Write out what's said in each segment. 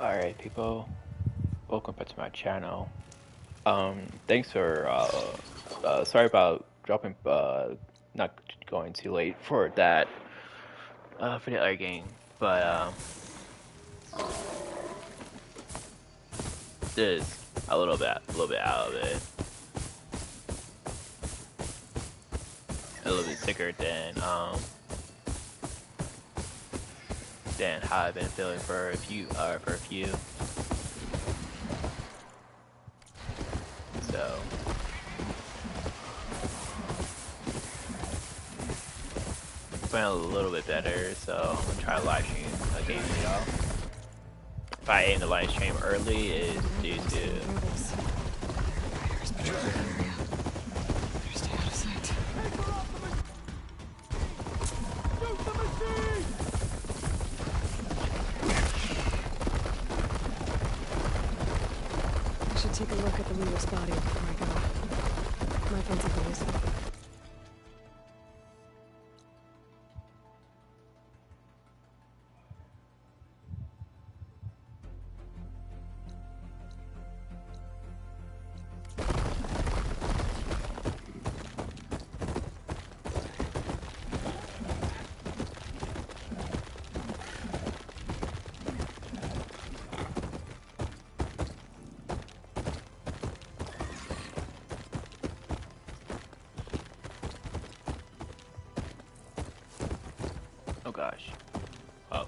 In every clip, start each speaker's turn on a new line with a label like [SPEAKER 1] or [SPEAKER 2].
[SPEAKER 1] Alright, people, welcome back to my channel. Thanks for, sorry about dropping, not going too late for that, for the other game, but, just a little bit out of it. A little bit sicker than how I've been feeling for a few. So. Feeling a little bit better, so I'm gonna try to live stream a game for y'all. If I aim to live stream early, is due to
[SPEAKER 2] I should take a look at the leader's body before I go. Might find something useful. oh gosh. Oh.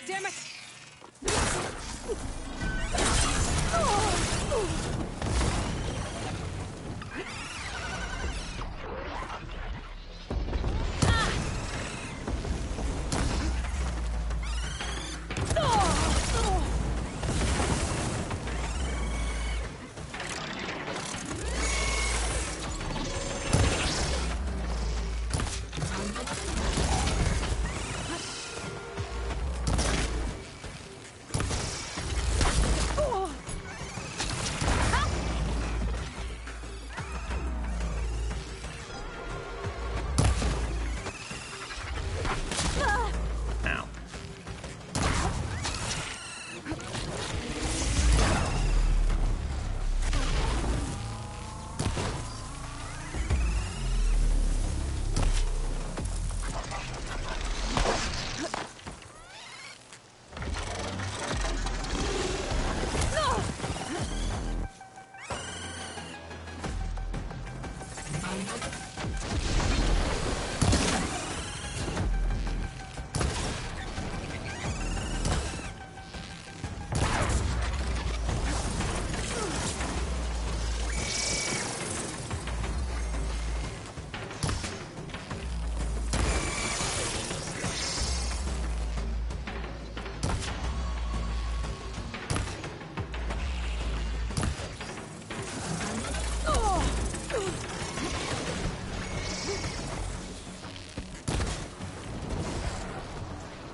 [SPEAKER 2] Damn it!
[SPEAKER 1] Ow.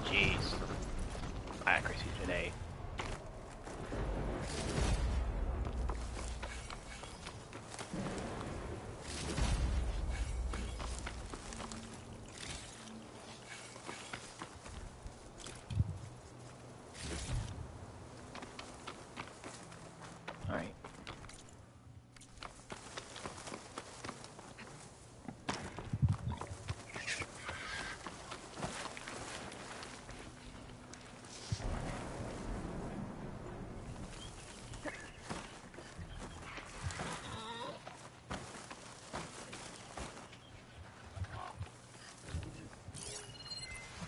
[SPEAKER 1] Jeez. Accuracy today. Alright.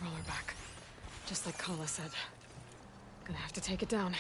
[SPEAKER 2] Roller back. Just like Kala said. Gonna have to take it down.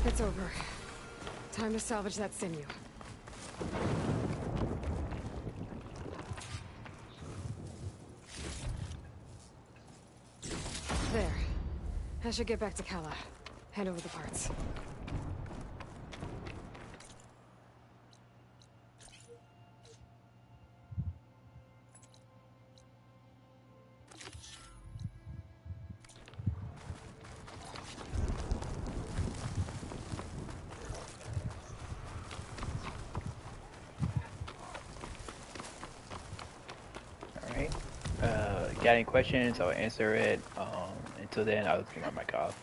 [SPEAKER 2] It's over. Time to salvage that sinew. There. I should get back to Kala. Hand over the parts.
[SPEAKER 1] All right. Got any questions? I'll answer it. Until then, I'll turn my mic off.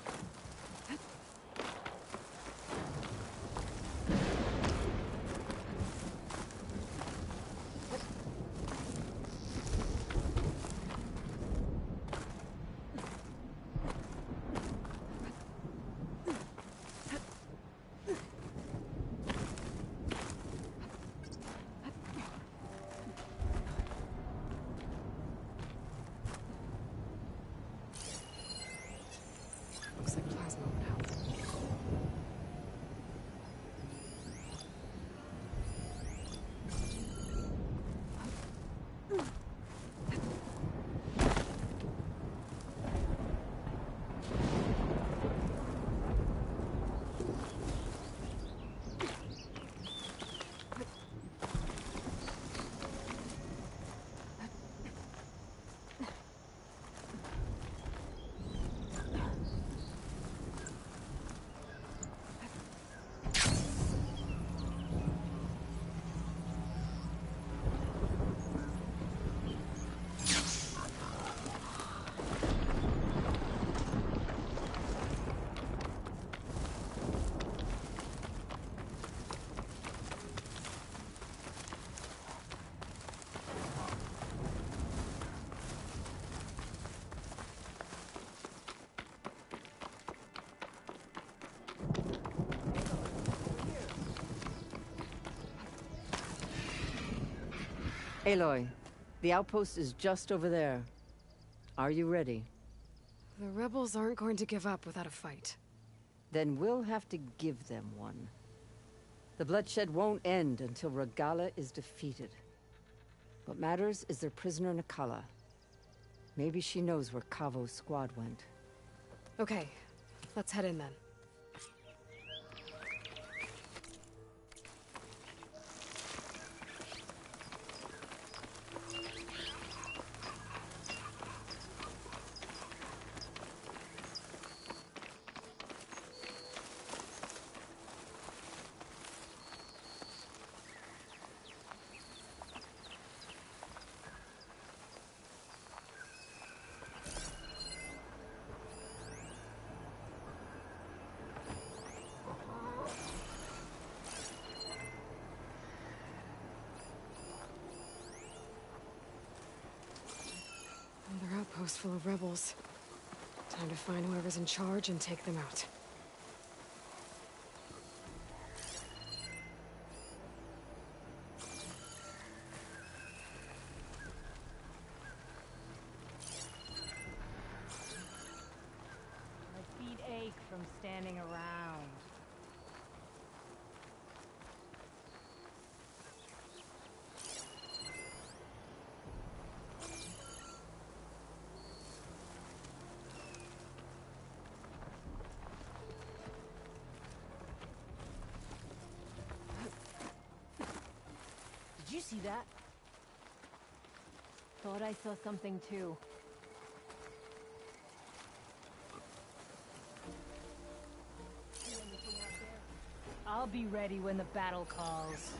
[SPEAKER 2] Looks like plasma would help.
[SPEAKER 3] Aloy, the outpost is just over there. Are you ready?
[SPEAKER 2] The rebels aren't going to give up without a fight.
[SPEAKER 3] Then we'll have to give them one. The bloodshed won't end until Regala is defeated. What matters is their prisoner Nakala. Maybe she knows where Kavo's squad went.
[SPEAKER 2] Okay, let's head in then. Another outpost full of rebels. Time to find whoever's in charge and take them out.
[SPEAKER 4] My feet ache from standing around. Did you see that? Thought I saw something too. I'll be ready when the battle calls.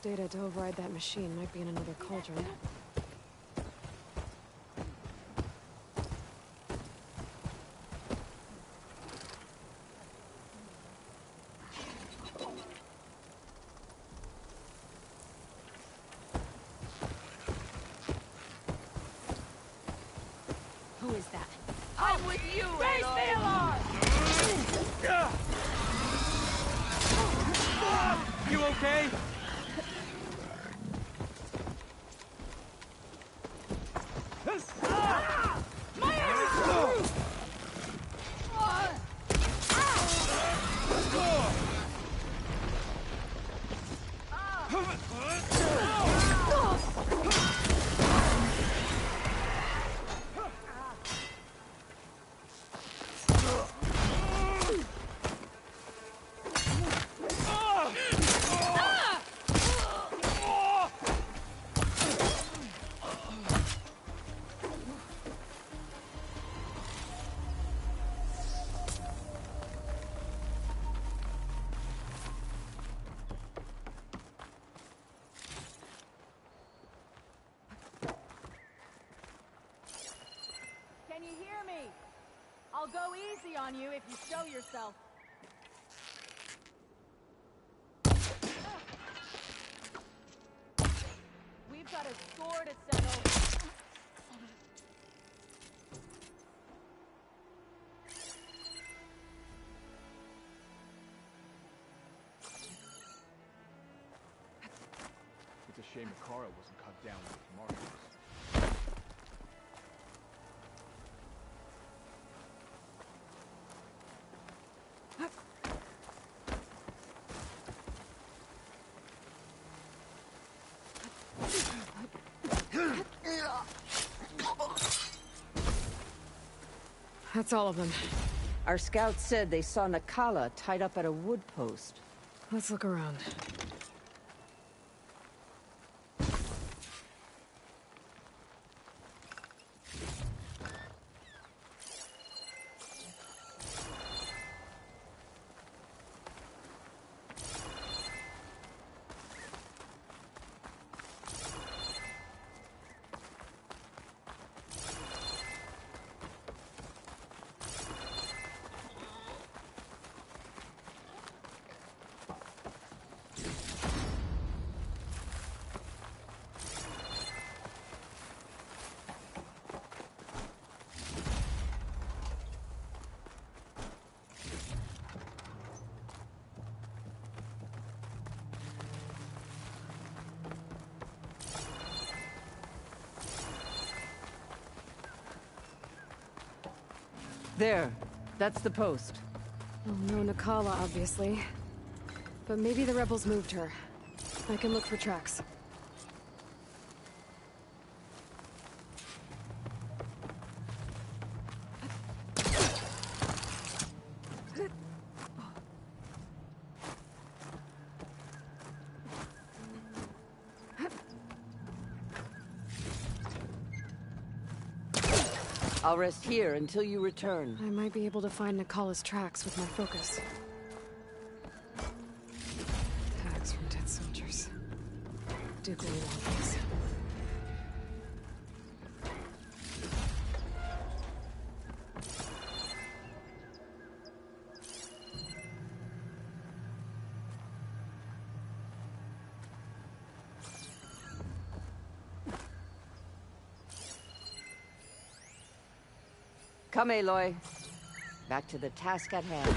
[SPEAKER 2] Data to override that machine might be in another cauldron.
[SPEAKER 4] Who is that?
[SPEAKER 5] I'm with you,
[SPEAKER 4] Raise the alarm!
[SPEAKER 5] You okay?
[SPEAKER 4] Can you hear me? I'll go easy on you if you show yourself. We've got a score to settle.
[SPEAKER 5] It's a shame Makara wasn't cut down like Marcus.
[SPEAKER 2] That's all of them.
[SPEAKER 3] Our scouts said they saw Nakala tied up at a wood post.
[SPEAKER 2] Let's look around.
[SPEAKER 3] There. That's the post.
[SPEAKER 2] Oh, no Nakala, obviously. But maybe the rebels moved her. I can look for tracks.
[SPEAKER 3] I'll rest here until you return.
[SPEAKER 2] I might be able to find Nakala's tracks with my focus. Tags from dead soldiers. Duke will want these.
[SPEAKER 3] Come, Aloy. Back to the task at hand.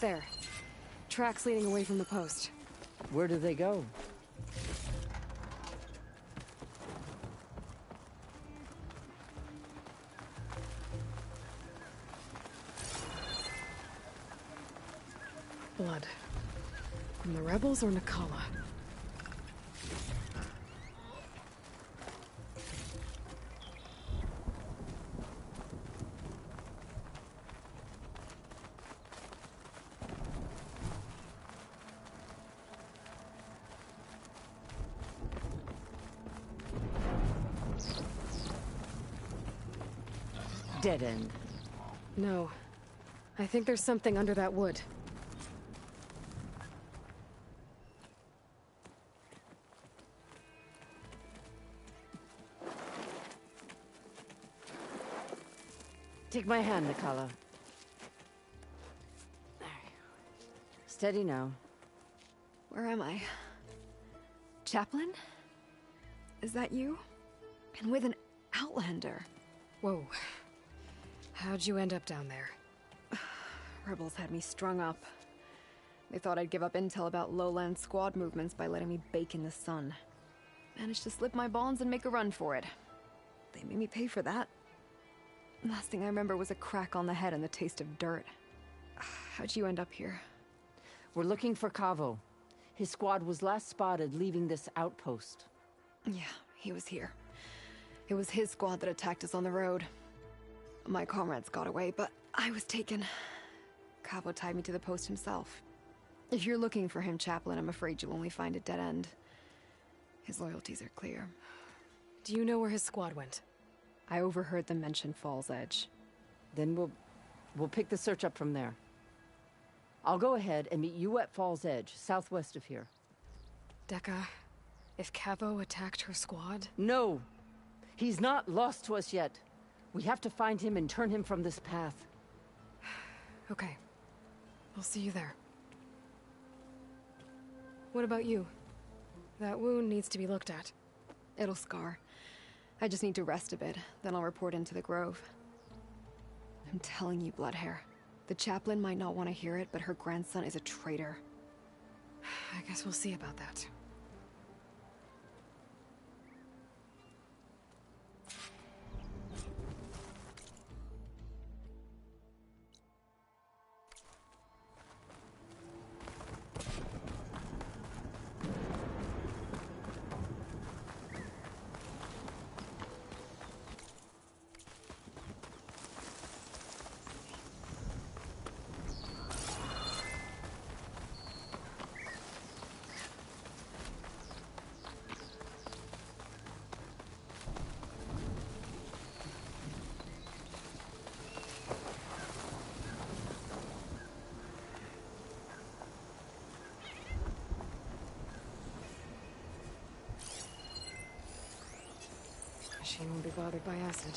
[SPEAKER 2] There. Tracks leading away from the post.
[SPEAKER 3] Where do they go?
[SPEAKER 2] Blood. From the rebels or Nakala?
[SPEAKER 3] Dead end.
[SPEAKER 2] No. I think there's something under that wood.
[SPEAKER 3] Take my hand, Nakala. Steady now.
[SPEAKER 2] Where am I? Chaplain? Is that you? And with an outlander. Whoa. How'd you end up down there?
[SPEAKER 6] Rebels had me strung up. They thought I'd give up intel about lowland squad movements by letting me bake in the sun. Managed to slip my bonds and make a run for it. They made me pay for that. Last thing I remember was a crack on the head and the taste of dirt. How'd you end up here?
[SPEAKER 3] We're looking for Cavo. His squad was last spotted leaving this outpost.
[SPEAKER 6] Yeah, he was here. It was his squad that attacked us on the road. My comrades got away, but I was taken. Cavo tied me to the post himself. If you're looking for him, Chaplain, I'm afraid you'll only find a dead end. His loyalties are clear.
[SPEAKER 2] Do you know where his squad went?
[SPEAKER 6] I overheard them mention Fall's Edge.
[SPEAKER 3] Then we'll pick the search up from there. I'll go ahead and meet you at Fall's Edge, southwest of here.
[SPEAKER 2] Dekka, if Cavo attacked her squad?
[SPEAKER 3] No! He's not lost to us yet. We have to find him and turn him from this path.
[SPEAKER 2] Okay. I'll see you there. What about you? That wound needs to be looked at.
[SPEAKER 6] It'll scar. I just need to rest a bit, then I'll report into the Grove. I'm telling you, Bloodhair. The chaplain might not want to hear it, but her grandson is a traitor.
[SPEAKER 2] I guess we'll see about that. She won't be bothered by acid.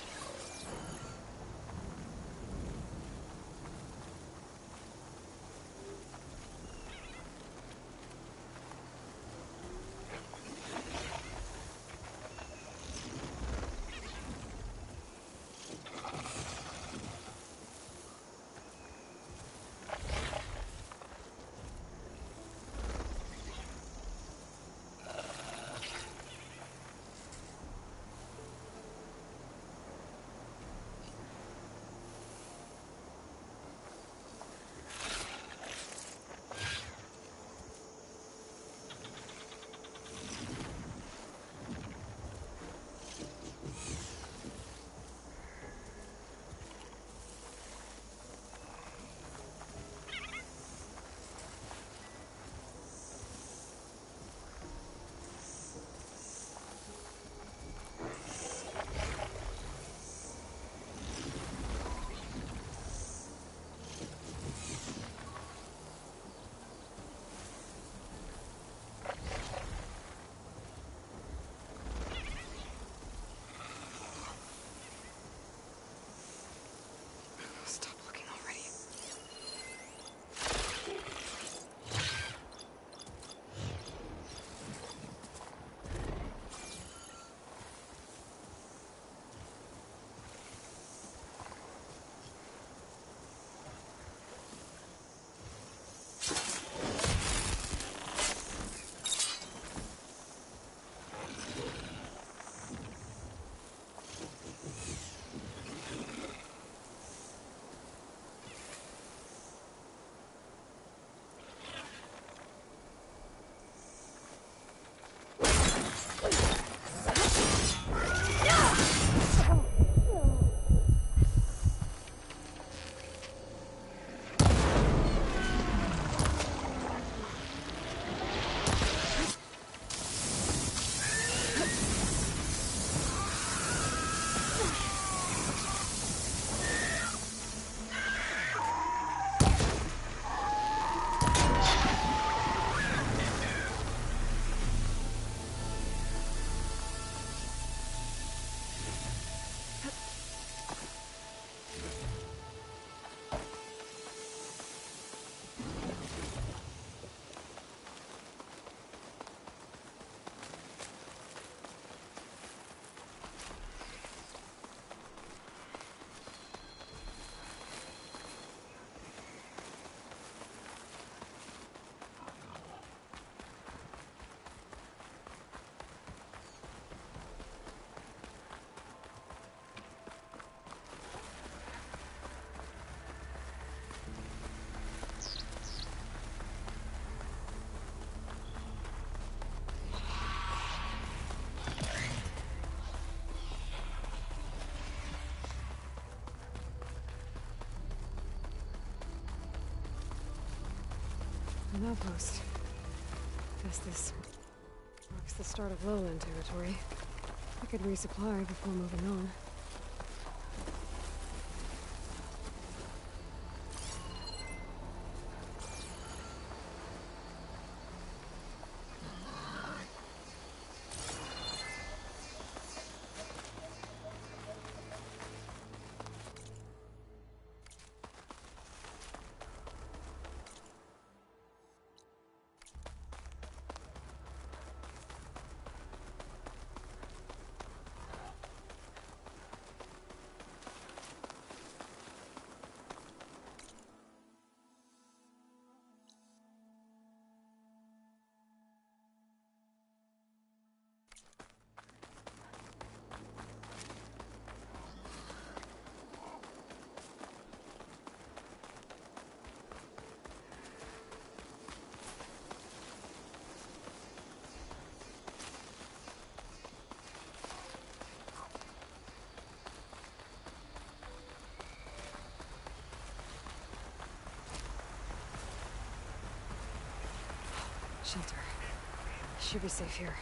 [SPEAKER 2] an outpost. Guess this marks the start of lowland territory. I could resupply before moving on. Shelter. Should be safe here.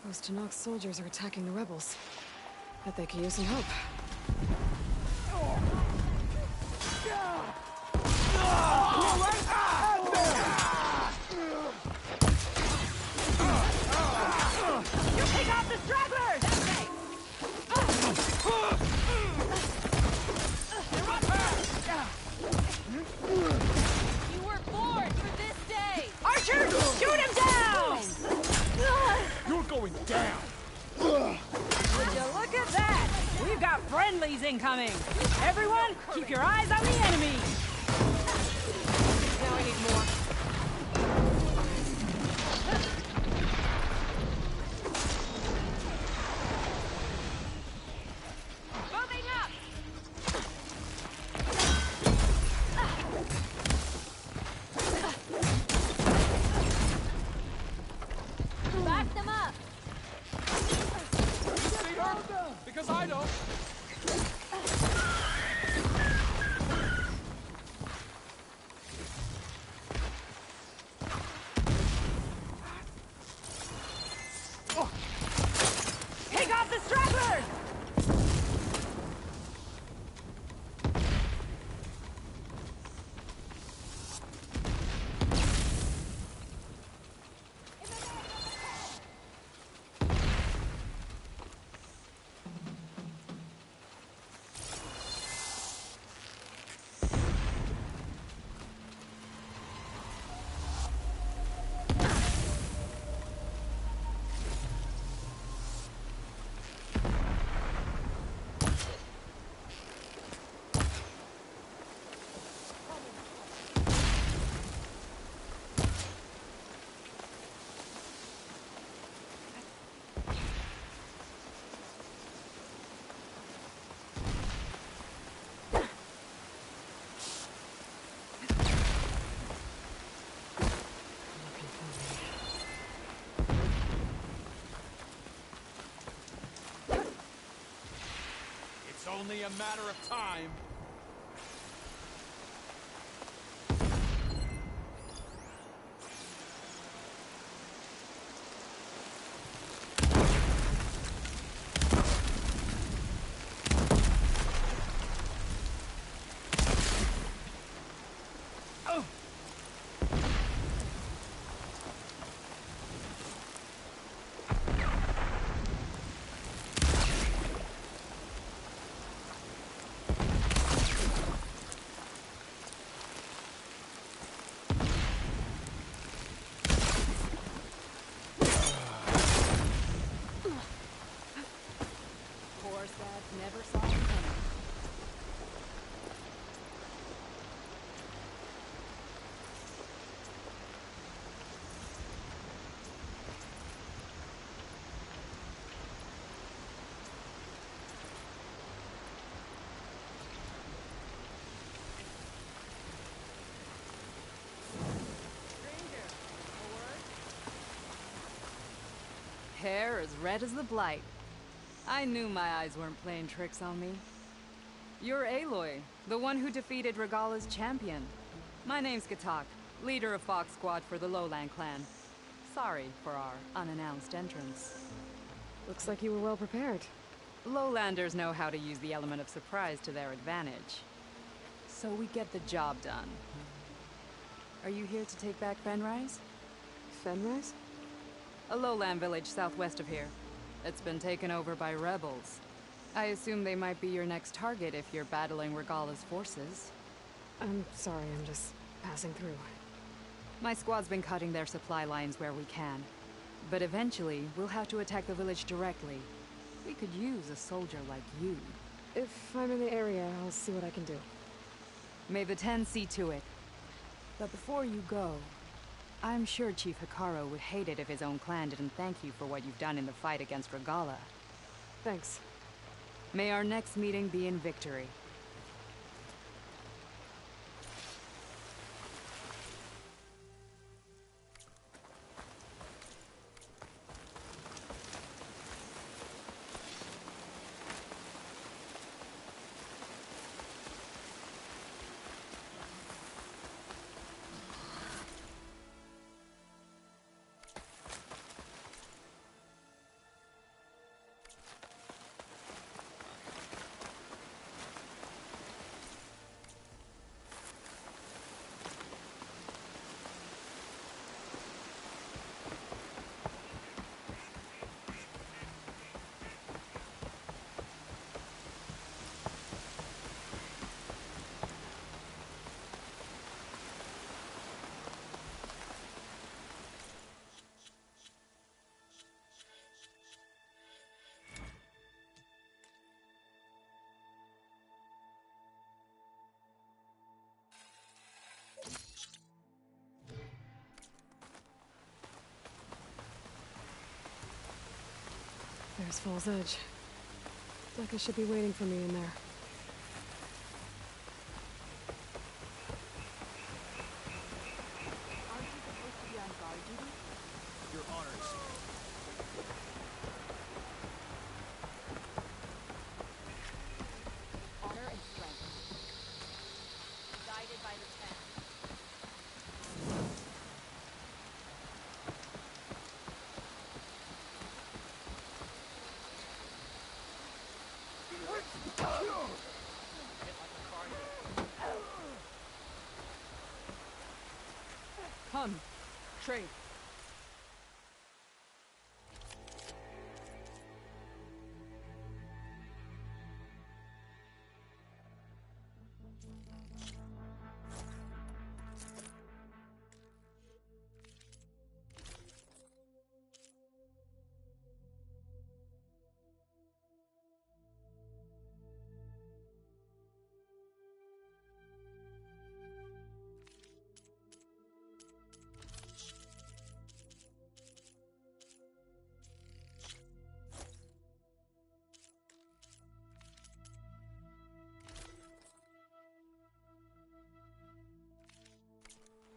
[SPEAKER 2] Those Tanakh soldiers are attacking the rebels. Bet they could use some help.
[SPEAKER 4] You pick off the stragglers! You were born for this day! Archer, shoot him down!
[SPEAKER 5] You're going down!
[SPEAKER 4] Would you look at that? We've got friendlies incoming! Everyone, keep your eyes on the enemy! Now I need more. Moving up! Back them up!
[SPEAKER 5] Getting hurt? Because I don't.
[SPEAKER 4] Pick off the stragglers!
[SPEAKER 5] only a matter of time.
[SPEAKER 4] Poor Sads never saw it coming. Hair as red as the blight. I knew my eyes weren't playing tricks on me. You're Aloy, the one who defeated Regala's champion. My name's Katak, leader of Fox Squad for the Lowland clan. Sorry for our unannounced entrance.
[SPEAKER 2] Looks like you were well prepared.
[SPEAKER 4] Lowlanders know how to use the element of surprise to their advantage. So we get the job done. Are you here to take back Fenrise?
[SPEAKER 2] Fenrise?
[SPEAKER 4] A lowland village southwest of here. It's been taken over by rebels. I assume they might be your next target if you're battling Regala's forces.
[SPEAKER 2] I'm sorry, I'm just passing through.
[SPEAKER 4] My squad's been cutting their supply lines where we can. But eventually, we'll have to attack the village directly. We could use a soldier like you.
[SPEAKER 2] If I'm in the area, I'll see what I can do.
[SPEAKER 4] May the Ten see to it. But before you go, I'm sure Chief Hikaru would hate it if his own clan didn't thank you for what you've done in the fight against Regala.
[SPEAKER 2] Thanks.
[SPEAKER 4] May our next meeting be in victory.
[SPEAKER 2] There's Fall's Edge. Becca should be waiting for me in there.
[SPEAKER 4] Aren't you supposed to be on guard duty?
[SPEAKER 5] Your honors.
[SPEAKER 4] Honor and strength. Guided by the Ten. Come, trade.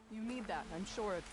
[SPEAKER 4] You need that, I'm sure it's...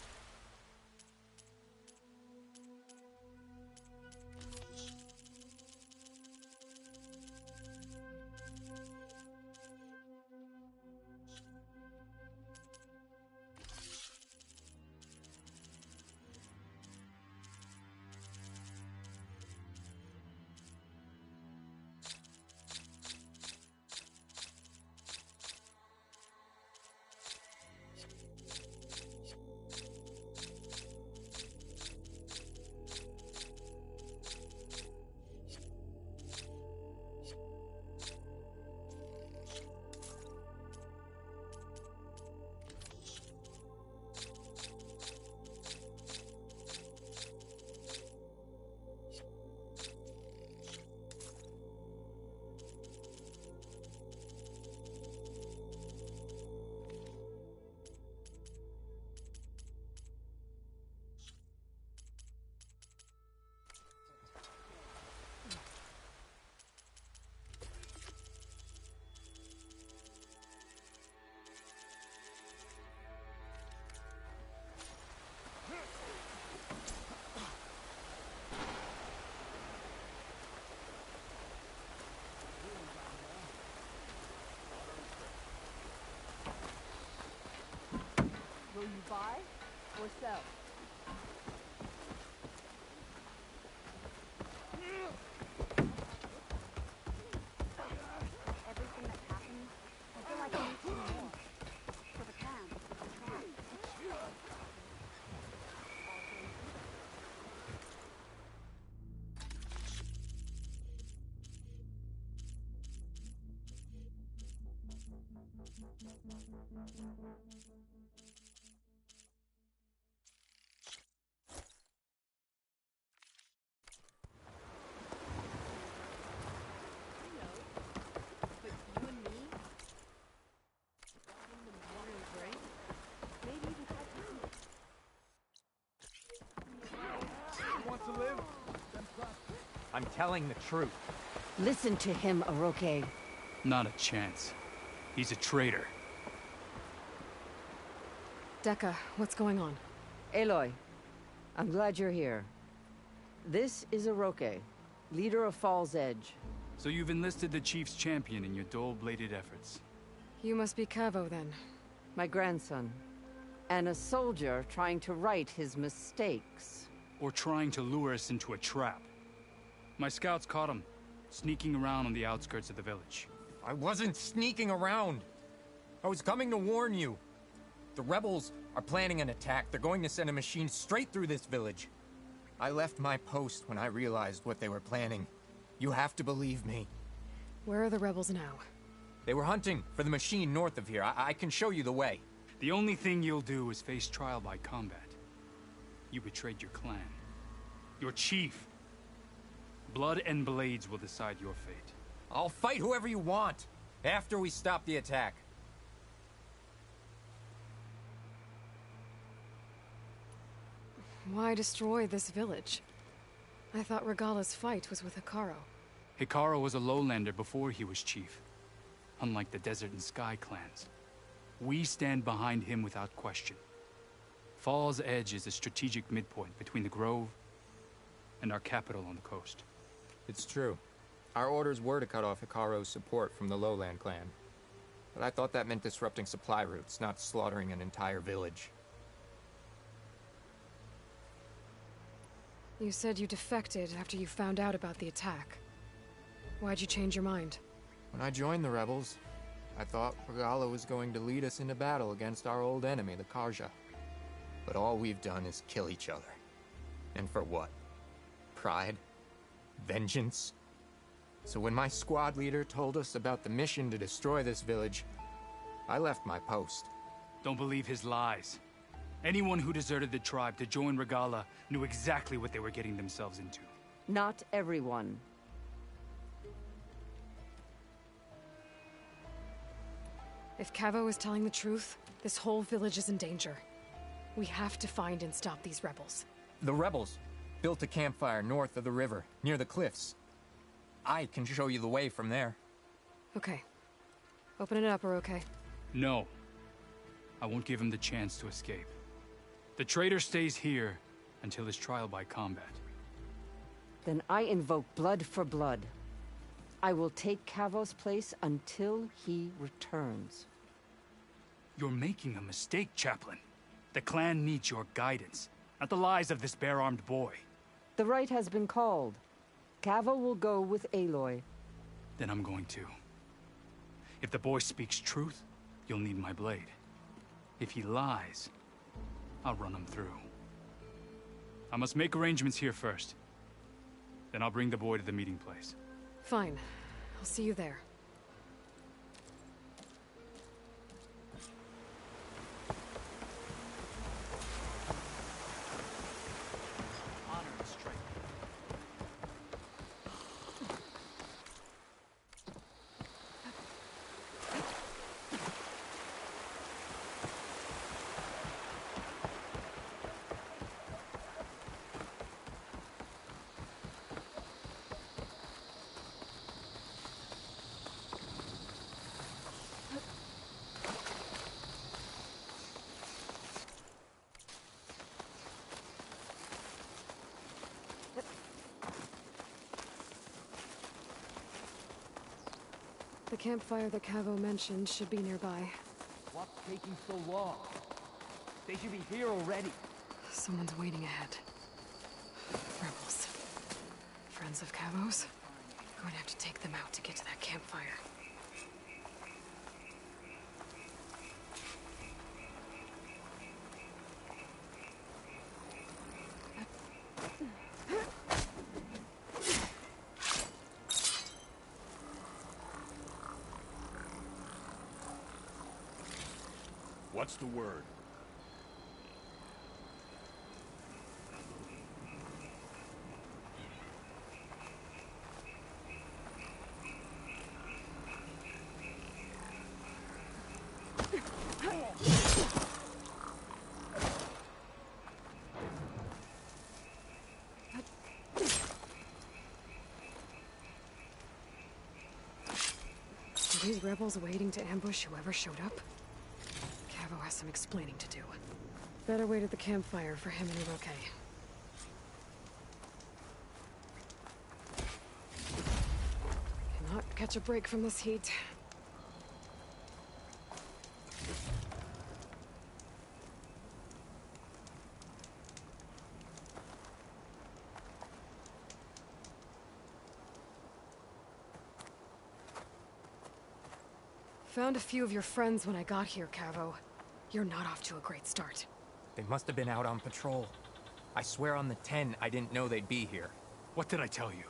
[SPEAKER 3] Will you buy or sell?
[SPEAKER 7] Everything that's happened, I feel like I need to know more. For the clan, for the tribe.
[SPEAKER 3] But you and me, in the morning break, maybe even catch
[SPEAKER 5] You want to live? Then practice.
[SPEAKER 8] I'm telling the truth.
[SPEAKER 3] Listen to him, Oroke.
[SPEAKER 9] Not a chance. He's a traitor.
[SPEAKER 2] Decca, what's going on?
[SPEAKER 3] Aloy, I'm glad you're here. This is Oroke, leader of Fall's Edge.
[SPEAKER 9] So you've enlisted the Chief's champion in your dull-bladed efforts.
[SPEAKER 2] You must be Cavo, then.
[SPEAKER 3] My grandson. And a soldier trying to right his mistakes.
[SPEAKER 9] Or trying to lure us into a trap. My scouts caught him, sneaking around on the outskirts of the village.
[SPEAKER 8] I wasn't sneaking around. I was coming to warn you. The rebels are planning an attack. They're going to send a machine straight through this village. I left my post when I realized what they were planning. You have to believe me.
[SPEAKER 2] Where are the rebels now?
[SPEAKER 8] They were hunting for the machine north of here. I can show you the way.
[SPEAKER 9] The only thing you'll do is face trial by combat. You betrayed your clan. Your chief. Blood and blades will decide your fate.
[SPEAKER 8] I'll fight whoever you want, after we stop the attack.
[SPEAKER 2] Why destroy this village? I thought Regala's fight was with Hikaru.
[SPEAKER 9] Hikaru was a lowlander before he was chief. Unlike the Desert and Sky clans. We stand behind him without question. Fall's Edge is a strategic midpoint between the Grove and our capital on the coast.
[SPEAKER 8] It's true. Our orders were to cut off Hikaru's support from the Lowland clan. But I thought that meant disrupting supply routes, not slaughtering an entire village.
[SPEAKER 2] You said you defected after you found out about the attack. Why'd you change your mind?
[SPEAKER 8] When I joined the rebels, I thought Regala was going to lead us into battle against our old enemy, the Karja. But all we've done is kill each other. And for what? Pride? Vengeance? So when my squad leader told us about the mission to destroy this village, I left my post.
[SPEAKER 9] Don't believe his lies. Anyone who deserted the tribe to join Regala knew exactly what they were getting themselves into.
[SPEAKER 3] Not everyone.
[SPEAKER 2] If Cavo is telling the truth, this whole village is in danger. We have to find and stop these rebels.
[SPEAKER 8] The rebels built a campfire north of the river, near the cliffs. I can show you the way from there.
[SPEAKER 2] Okay. Open it up, Oroke.
[SPEAKER 9] No. I won't give him the chance to escape. The traitor stays here until his trial by combat.
[SPEAKER 3] Then I invoke blood for blood. I will take Cavo's place until he returns.
[SPEAKER 9] You're making a mistake, Chaplain. The clan needs your guidance, not the lies of this bare-armed boy.
[SPEAKER 3] The right has been called. Cavo will go with Aloy.
[SPEAKER 9] Then I'm going to. If the boy speaks truth, you'll need my blade. If he lies, I'll run him through. I must make arrangements here first. Then I'll bring the boy to the meeting place.
[SPEAKER 2] Fine. I'll see you there.
[SPEAKER 5] Honor and strength.
[SPEAKER 2] The campfire that Cavo mentioned should be nearby.
[SPEAKER 5] What's taking so long?
[SPEAKER 10] They should be here already.
[SPEAKER 2] Someone's waiting ahead. Rebels. Friends of Cavo's? Going to have to take them out to get to that campfire.
[SPEAKER 5] What's the word?
[SPEAKER 2] Are these rebels waiting to ambush whoever showed up? Cavo has some explaining to do. Better wait at the campfire for him and Hiroke. Cannot catch a break from this heat. Found a few of your friends when I got here, Cavo. You're not off to a great start.
[SPEAKER 8] They must have been out on patrol. I swear on the 10, I didn't know they'd be here.
[SPEAKER 9] What did I tell you?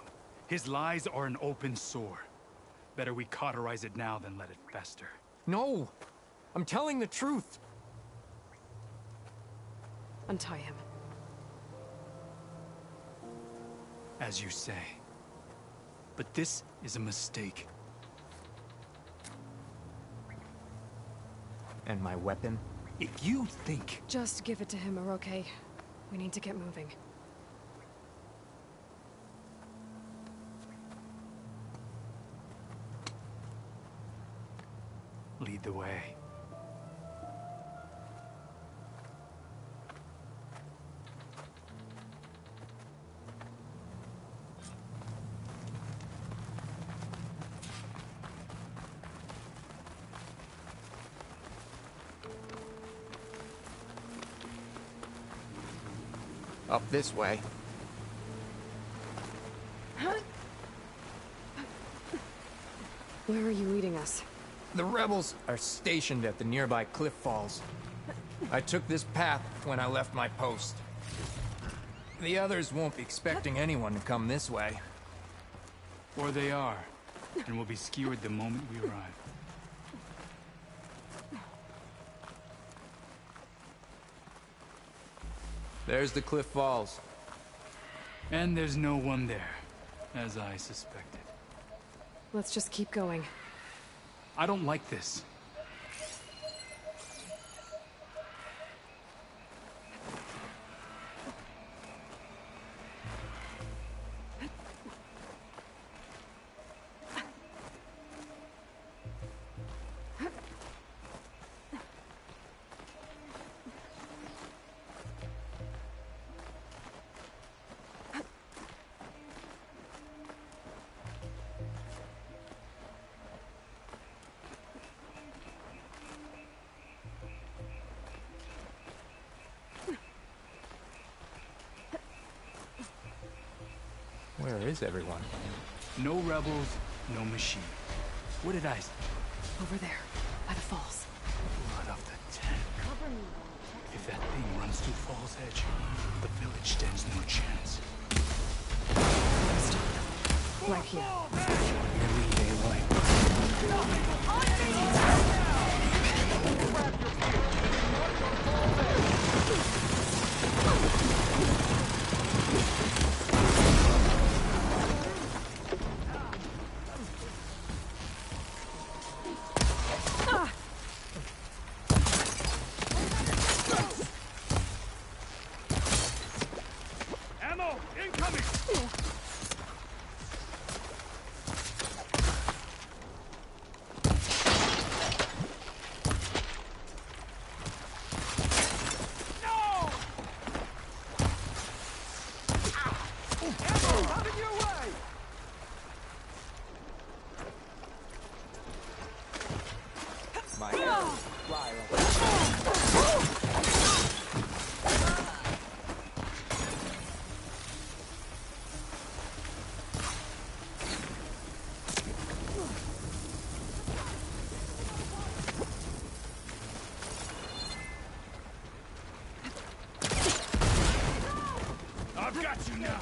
[SPEAKER 9] His lies are an open sore. Better we cauterize it now than let it fester.
[SPEAKER 8] No! I'm telling the truth!
[SPEAKER 2] Untie him.
[SPEAKER 9] As you say. But this is a mistake.
[SPEAKER 8] And my weapon?
[SPEAKER 9] If you think...
[SPEAKER 2] Just give it to him, Hiroke. We need to get moving.
[SPEAKER 9] Lead the way.
[SPEAKER 8] Up this way.
[SPEAKER 2] Where are you leading us?
[SPEAKER 8] The rebels are stationed at the nearby cliff falls. I took this path when I left my post. The others won't be expecting anyone to come this way.
[SPEAKER 9] Or they are, and will be skewered the moment we arrive.
[SPEAKER 8] There's the cliff falls.
[SPEAKER 9] And there's no one there, as I suspected.
[SPEAKER 2] Let's just keep going.
[SPEAKER 9] I don't like this.
[SPEAKER 8] Where is everyone?
[SPEAKER 9] No rebels, no machine. What did I say?
[SPEAKER 2] Over there, by the falls.
[SPEAKER 9] Blood of the 10. If that thing runs to Fall's Edge, the village stands no chance.
[SPEAKER 2] Stop. Right here.
[SPEAKER 9] Your lead, Aloy. Ammo incoming! I've got you now!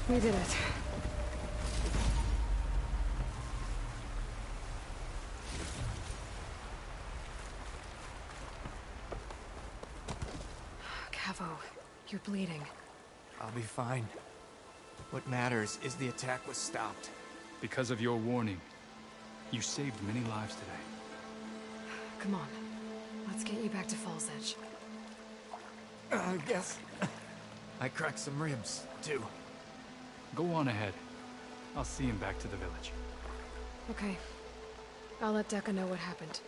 [SPEAKER 2] We did it. Cavo, you're bleeding.
[SPEAKER 8] I'll be fine. What matters is the attack was stopped.
[SPEAKER 9] Because of your warning, you saved many lives today.
[SPEAKER 2] Come on. Let's get you back to Falls Edge.
[SPEAKER 8] I guess I cracked some ribs, too.
[SPEAKER 9] Go on ahead. I'll see him back to the village.
[SPEAKER 2] Okay. I'll let Decca know what happened.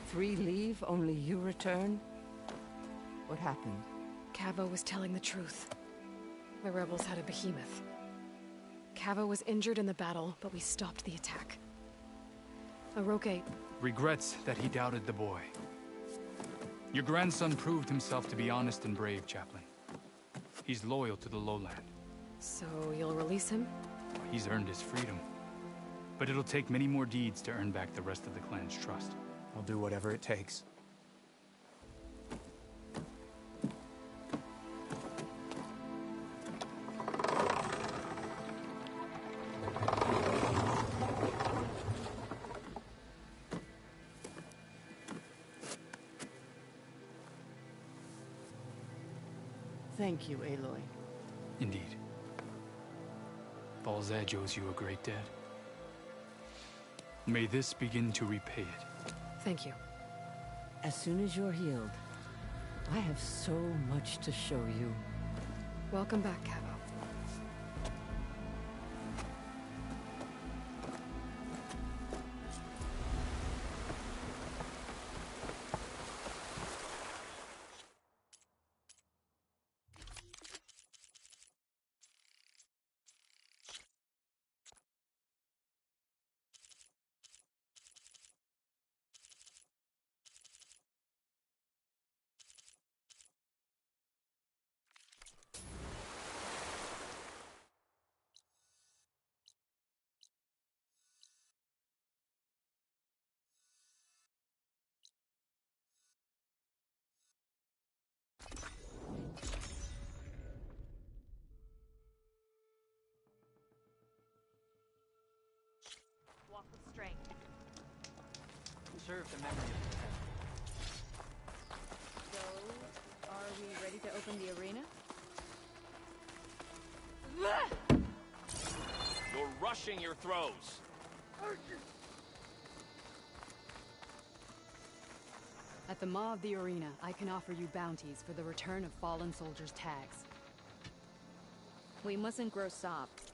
[SPEAKER 3] Three leave, only you return? What happened?
[SPEAKER 2] Cavo was telling the truth. The rebels had a behemoth. Cavo was injured in the battle, but we stopped the attack. Aroke...
[SPEAKER 9] Regrets that he doubted the boy. Your grandson proved himself to be honest and brave, Chaplain. He's loyal to the lowland.
[SPEAKER 2] So you'll release him?
[SPEAKER 9] He's earned his freedom. But it'll take many more deeds to earn back the rest of the clan's trust.
[SPEAKER 8] I'll do whatever it takes.
[SPEAKER 3] Thank you, Aloy.
[SPEAKER 9] Indeed. Falls Edge owes you a great debt. May this begin to repay it.
[SPEAKER 2] Thank you.
[SPEAKER 3] As soon as you're healed, I have so much to show you.
[SPEAKER 2] Welcome back, Cavo.
[SPEAKER 7] Walk with strength.
[SPEAKER 10] Conserve the memory of the past.
[SPEAKER 7] So, are we ready to open the arena?
[SPEAKER 11] You're rushing your throws.
[SPEAKER 4] At the Maw of the Arena, I can offer you bounties for the return of fallen soldiers' tags.
[SPEAKER 7] We mustn't grow soft.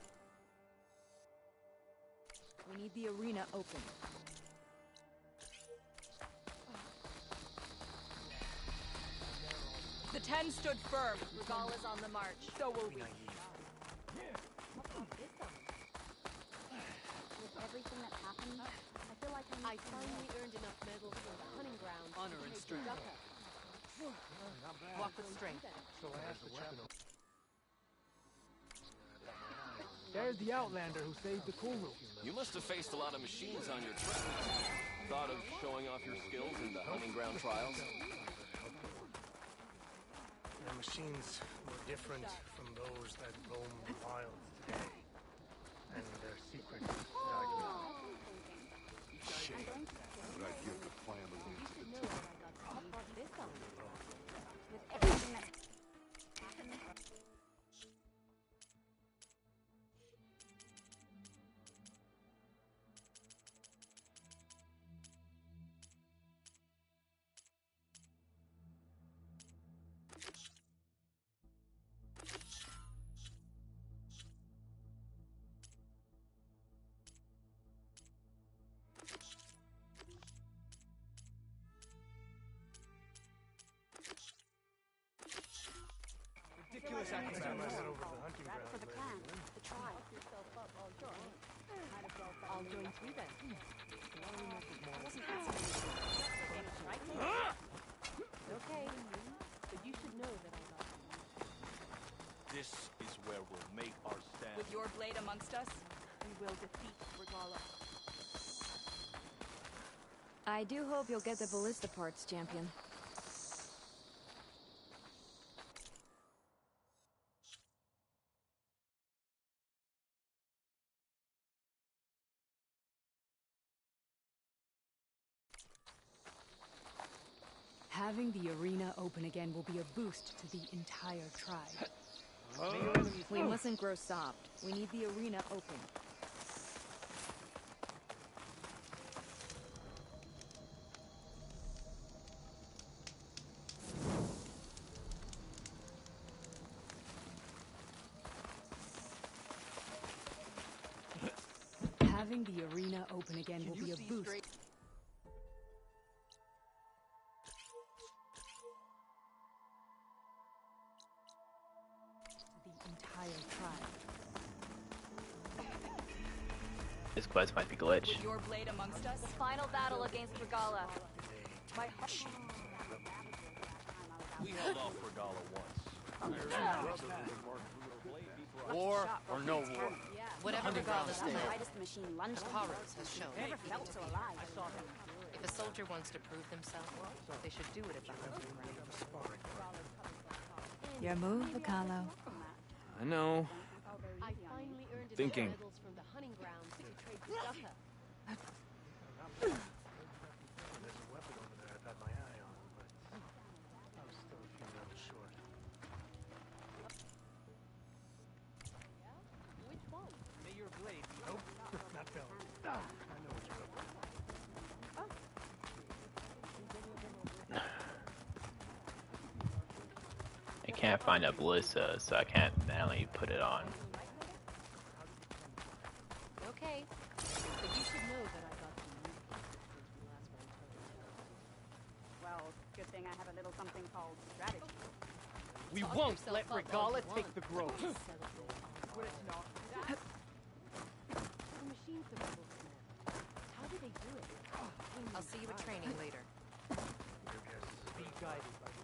[SPEAKER 4] We need the arena open. The 10 stood firm.
[SPEAKER 12] Regala's on the march.
[SPEAKER 4] So will we.
[SPEAKER 7] With everything that happened, I feel like
[SPEAKER 12] I finally earned enough medals for the hunting ground.
[SPEAKER 10] Honor and strength.
[SPEAKER 12] Walk with strength.
[SPEAKER 5] There's the Outlander who saved the Kulu.
[SPEAKER 11] You must have faced a lot of machines on your travels. Thought of showing off your skills in the hunting ground trials?
[SPEAKER 13] The machines were different from those that roam the wilds today. And their secrets died out.
[SPEAKER 14] Shame. But I give the plan the way to the top.
[SPEAKER 7] with everything that
[SPEAKER 5] Ridiculous
[SPEAKER 13] I
[SPEAKER 5] acrobatics.
[SPEAKER 13] went over to the hunting ground.
[SPEAKER 7] for the clan, the tribe.
[SPEAKER 12] I'll join too then. Okay, but you should know that I got you.
[SPEAKER 11] This is where we'll make our stand.
[SPEAKER 4] With your blade amongst us,
[SPEAKER 12] We will defeat Regala.
[SPEAKER 2] I do hope you'll get the ballista parts, champion.
[SPEAKER 4] having the arena open again will be a boost to the entire tribe.
[SPEAKER 2] We mustn't grow soft. We need the arena open.
[SPEAKER 4] Having the arena open again will be a boost. The entire tribe.
[SPEAKER 1] This quest might be glitched.
[SPEAKER 4] With your blade amongst us,
[SPEAKER 12] The final battle against Regala.
[SPEAKER 4] my heart.
[SPEAKER 11] We held off Regala once. War or no war?
[SPEAKER 12] Whatever Regala's plan,
[SPEAKER 7] Brightest machine lunged on.
[SPEAKER 12] Horrors has shown.
[SPEAKER 7] Never felt so alive.
[SPEAKER 12] If a soldier wants to prove themselves, they should do it at the hunting ground.
[SPEAKER 2] Your move, Apollo.
[SPEAKER 5] I know.
[SPEAKER 12] I finally earned enough
[SPEAKER 5] Thinking.
[SPEAKER 12] medals from the hunting ground to trade with Dukka.
[SPEAKER 13] There's a weapon over there I've had my eye on, but I'm still a few medals short.
[SPEAKER 12] Which one?
[SPEAKER 10] May your blade.
[SPEAKER 13] Nope, not Bell. I know what you're up to.
[SPEAKER 1] I can't find a ballista, so I can't manually put it on.
[SPEAKER 12] Okay, but you should know that I got the
[SPEAKER 7] Well, good thing I have a little something called strategy.
[SPEAKER 10] We
[SPEAKER 12] Talk
[SPEAKER 10] won't
[SPEAKER 12] yourself
[SPEAKER 10] let
[SPEAKER 12] up all
[SPEAKER 10] Regala
[SPEAKER 12] you
[SPEAKER 10] take
[SPEAKER 12] want.
[SPEAKER 10] the grove.
[SPEAKER 12] The machines the rebels command. How do they do it? I'll see you at training later.
[SPEAKER 10] Be guided by the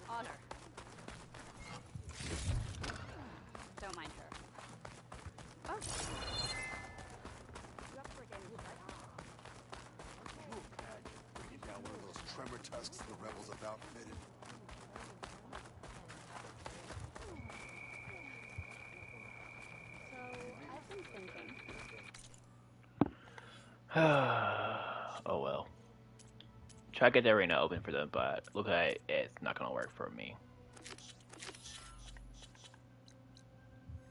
[SPEAKER 4] Honor.
[SPEAKER 7] Don't mind her. Oh. You up for a game of
[SPEAKER 14] Bringing down one of those tremor tusks the rebels have outfitted.
[SPEAKER 7] So, I've been thinking.
[SPEAKER 1] Oh well. Try to get the arena open for them, but look like it's not gonna work for me.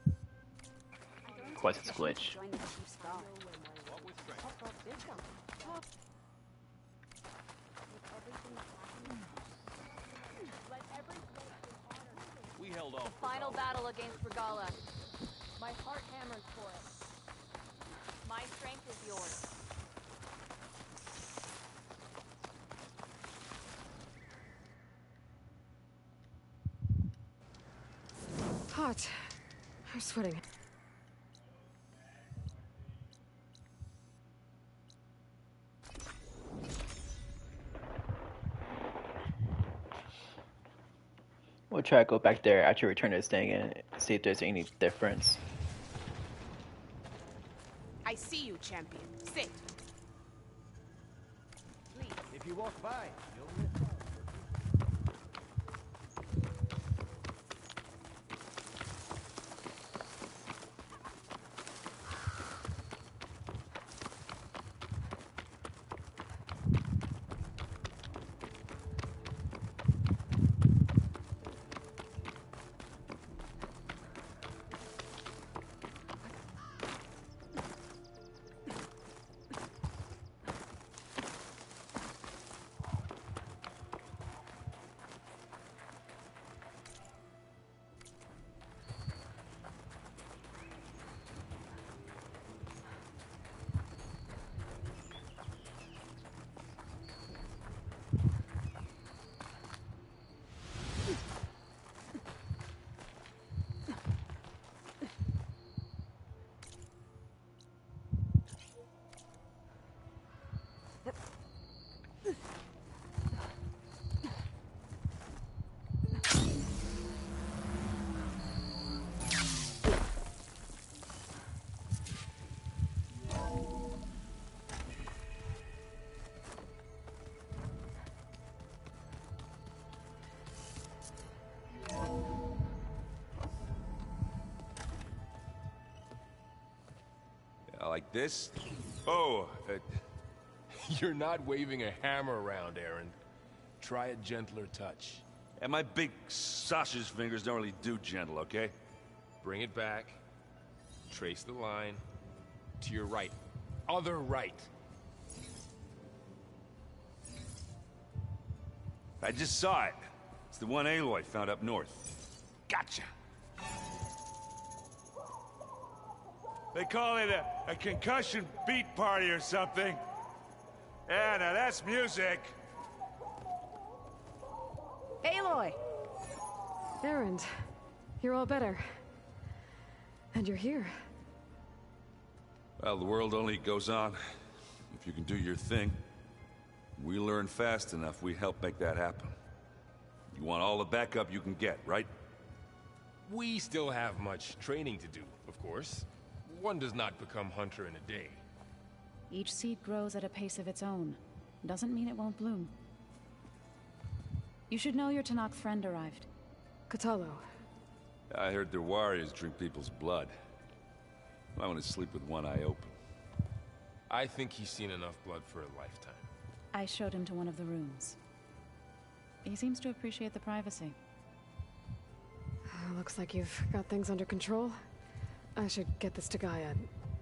[SPEAKER 7] I'm going to
[SPEAKER 1] What's his glitch?
[SPEAKER 7] Join the chief's guard.
[SPEAKER 11] We held off.
[SPEAKER 15] Final battle against Regala. My heart hammers for it. My strength is yours.
[SPEAKER 2] Hot. I'm sweating.
[SPEAKER 1] We'll try to go back there after we return to this thing and see if there's any difference.
[SPEAKER 16] I see you, champion. Sit.
[SPEAKER 10] Please, if you walk by, you'll miss out.
[SPEAKER 17] Like this? Oh, you're not waving a hammer around, Aaron. Try a gentler touch.
[SPEAKER 18] And my big sausage fingers don't really do gentle, okay?
[SPEAKER 17] Bring it back. Trace the line. To your right. Other right.
[SPEAKER 18] I just saw it. It's the one Aloy found up north. Gotcha! They call it a concussion beat party or something. Yeah, now that's music.
[SPEAKER 2] Aloy! Erend, you're all better. And you're here.
[SPEAKER 18] Well, the world only goes on if you can do your thing. We learn fast enough, we help make that happen. You want all the backup you can get, right?
[SPEAKER 17] We still have much training to do, of course. One does not become hunter in a day.
[SPEAKER 19] Each seed grows at a pace of its own. Doesn't mean it won't bloom. You should know your Tanakh friend arrived.
[SPEAKER 2] Katalo.
[SPEAKER 18] I heard their warriors drink people's blood. I want to sleep with one eye open.
[SPEAKER 17] I think he's seen enough blood for a lifetime.
[SPEAKER 19] I showed him to one of the rooms. He seems to appreciate the privacy.
[SPEAKER 2] Looks like you've got things under control. I should get this to Gaia.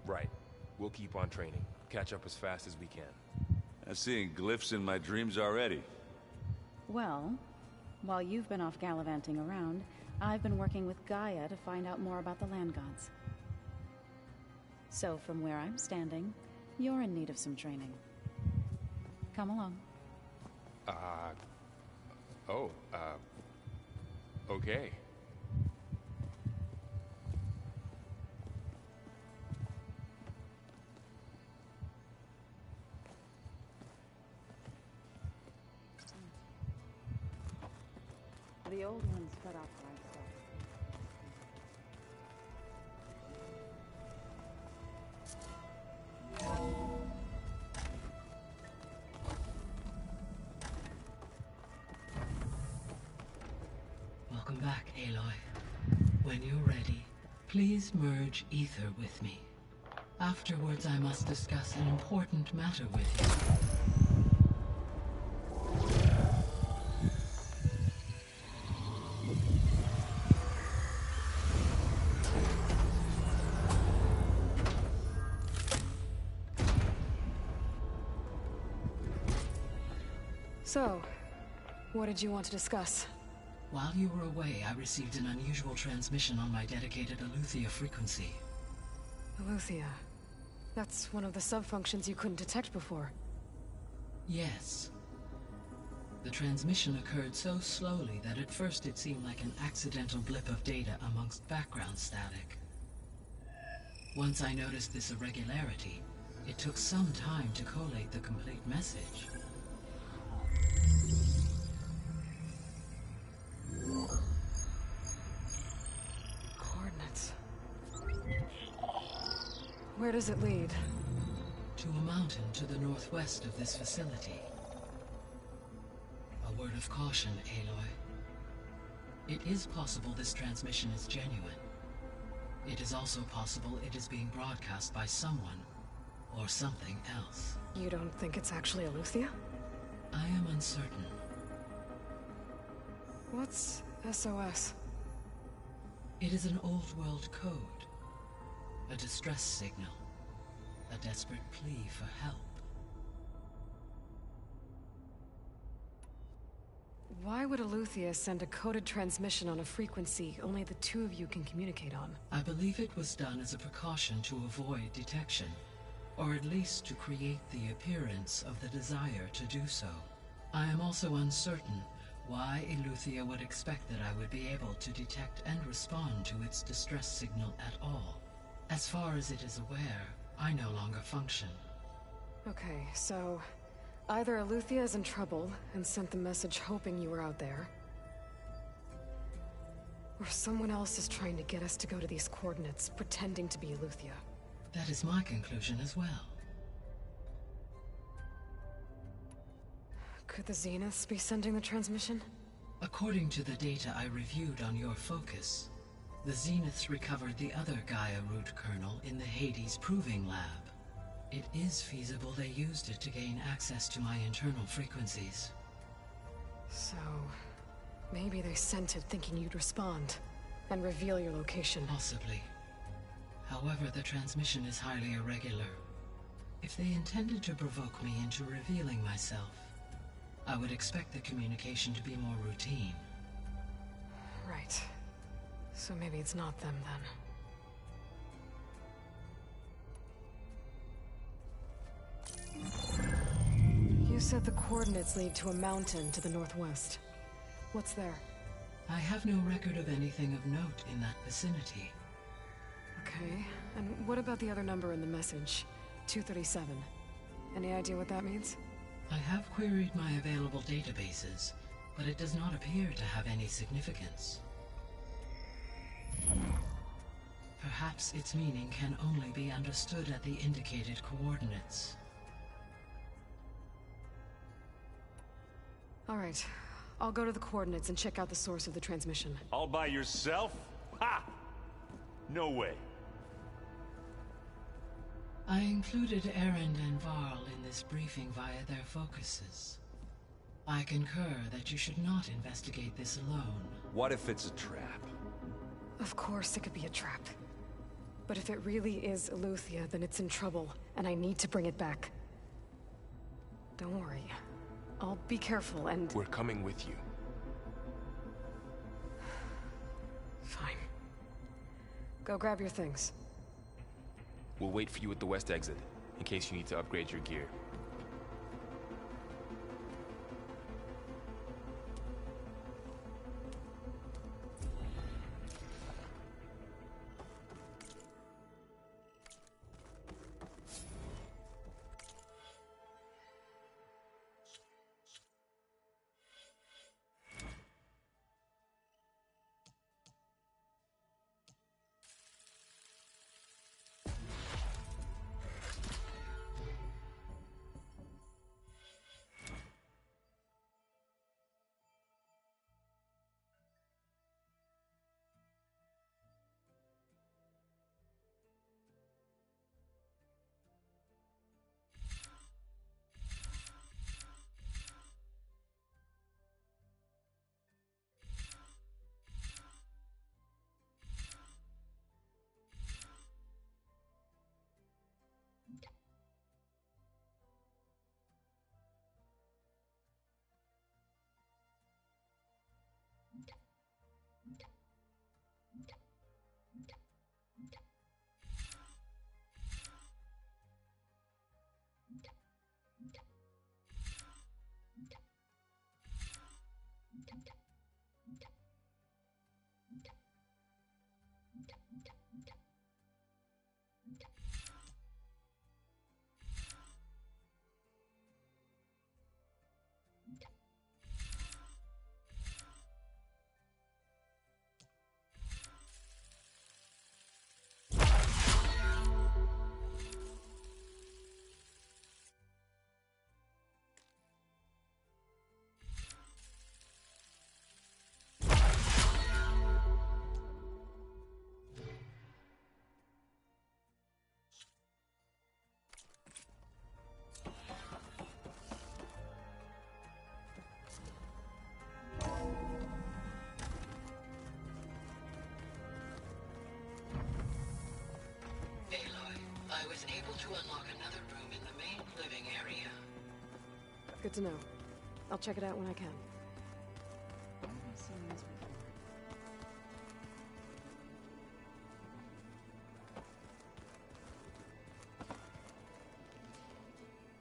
[SPEAKER 17] Right. We'll keep on training. Catch up as fast as we can.
[SPEAKER 18] I'm seeing glyphs in my dreams already.
[SPEAKER 19] Well, while you've been off gallivanting around, I've been working with Gaia to find out more about the land gods. So from where I'm standing, you're in need of some training. Come along.
[SPEAKER 17] Okay.
[SPEAKER 19] The old ones cut off livestock.
[SPEAKER 20] Welcome back, Aloy. When you're ready, please merge ether with me. Afterwards, I must discuss an important matter with you.
[SPEAKER 2] So, what did you want to discuss?
[SPEAKER 20] While you were away, I received an unusual transmission on my dedicated Eleuthia frequency.
[SPEAKER 2] Eleuthia. That's one of the sub-functions you couldn't detect before.
[SPEAKER 20] Yes. The transmission occurred so slowly that at first it seemed like an accidental blip of data amongst background static. Once I noticed this irregularity, it took some time to collate the complete message.
[SPEAKER 2] Coordinates. Where does it lead?
[SPEAKER 20] To a mountain to the northwest of this facility. A word of caution, Aloy. It is possible this transmission is genuine. It is also possible it is being broadcast by someone, or something else.
[SPEAKER 2] You don't think it's actually Eleuthia?
[SPEAKER 20] I am uncertain.
[SPEAKER 2] What's SOS?
[SPEAKER 20] It is an old world code. A distress signal. A desperate plea for help.
[SPEAKER 2] Why would Eleuthia send a coded transmission on a frequency only the two of you can communicate on?
[SPEAKER 20] I believe it was done as a precaution to avoid detection, or at least to create the appearance of the desire to do so. I am also uncertain why Eleuthia would expect that I would be able to detect and respond to its distress signal at all. As far as it is aware, I no longer function.
[SPEAKER 2] Okay, so either Eleuthia is in trouble and sent the message hoping you were out there, or someone else is trying to get us to go to these coordinates, pretending to be Eleuthia.
[SPEAKER 20] That is my conclusion as well.
[SPEAKER 2] Could the Zeniths be sending the transmission?
[SPEAKER 20] According to the data I reviewed on your focus, the Zeniths recovered the other Gaia root kernel in the Hades Proving Lab. It is feasible they used it to gain access to my internal frequencies.
[SPEAKER 2] So, maybe they sent it thinking you'd respond, and reveal your location.
[SPEAKER 20] Possibly. However, the transmission is highly irregular. If they intended to provoke me into revealing myself, I would expect the communication to be more routine.
[SPEAKER 2] Right. So maybe it's not them, then. You said the coordinates lead to a mountain to the northwest. What's there?
[SPEAKER 20] I have no record of anything of note in that vicinity.
[SPEAKER 2] Okay, and what about the other number in the message? 237. Any idea what that means?
[SPEAKER 20] I have queried my available databases, but it does not appear to have any significance. Perhaps its meaning can only be understood at the indicated coordinates.
[SPEAKER 2] All right. I'll go to the coordinates and check out the source of the transmission.
[SPEAKER 21] All by yourself? Ha! No way.
[SPEAKER 20] I included Erend and Varl in this briefing via their focuses. I concur that you should not investigate this alone.
[SPEAKER 11] What if it's a trap?
[SPEAKER 2] Of course it could be a trap. But if it really is Eleuthia, then it's in trouble, and I need to bring it back. Don't worry. I'll be careful and...
[SPEAKER 17] We're coming with you.
[SPEAKER 2] Fine. Go grab your things.
[SPEAKER 17] We'll wait for you at the west exit, in case you need to upgrade your gear.
[SPEAKER 2] Good to know. I'll check it out when I can.
[SPEAKER 19] I've seen this before.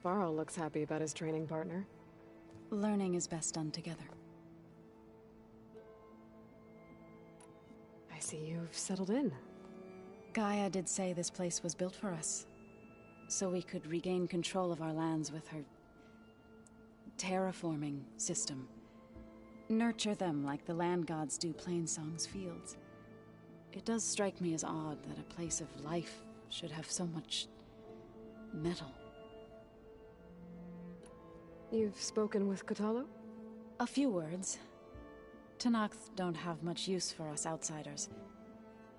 [SPEAKER 2] Varl looks happy about his training partner.
[SPEAKER 19] Learning is best done together.
[SPEAKER 2] I see you've settled in.
[SPEAKER 19] Gaia did say this place was built for us, so we could regain control of our lands with her terraforming system. Nurture them like the land gods do Plainsong's fields. It does strike me as odd that a place of life should have so much metal.
[SPEAKER 2] You've spoken with Kotallo?
[SPEAKER 19] A few words. Tenakth don't have much use for us outsiders.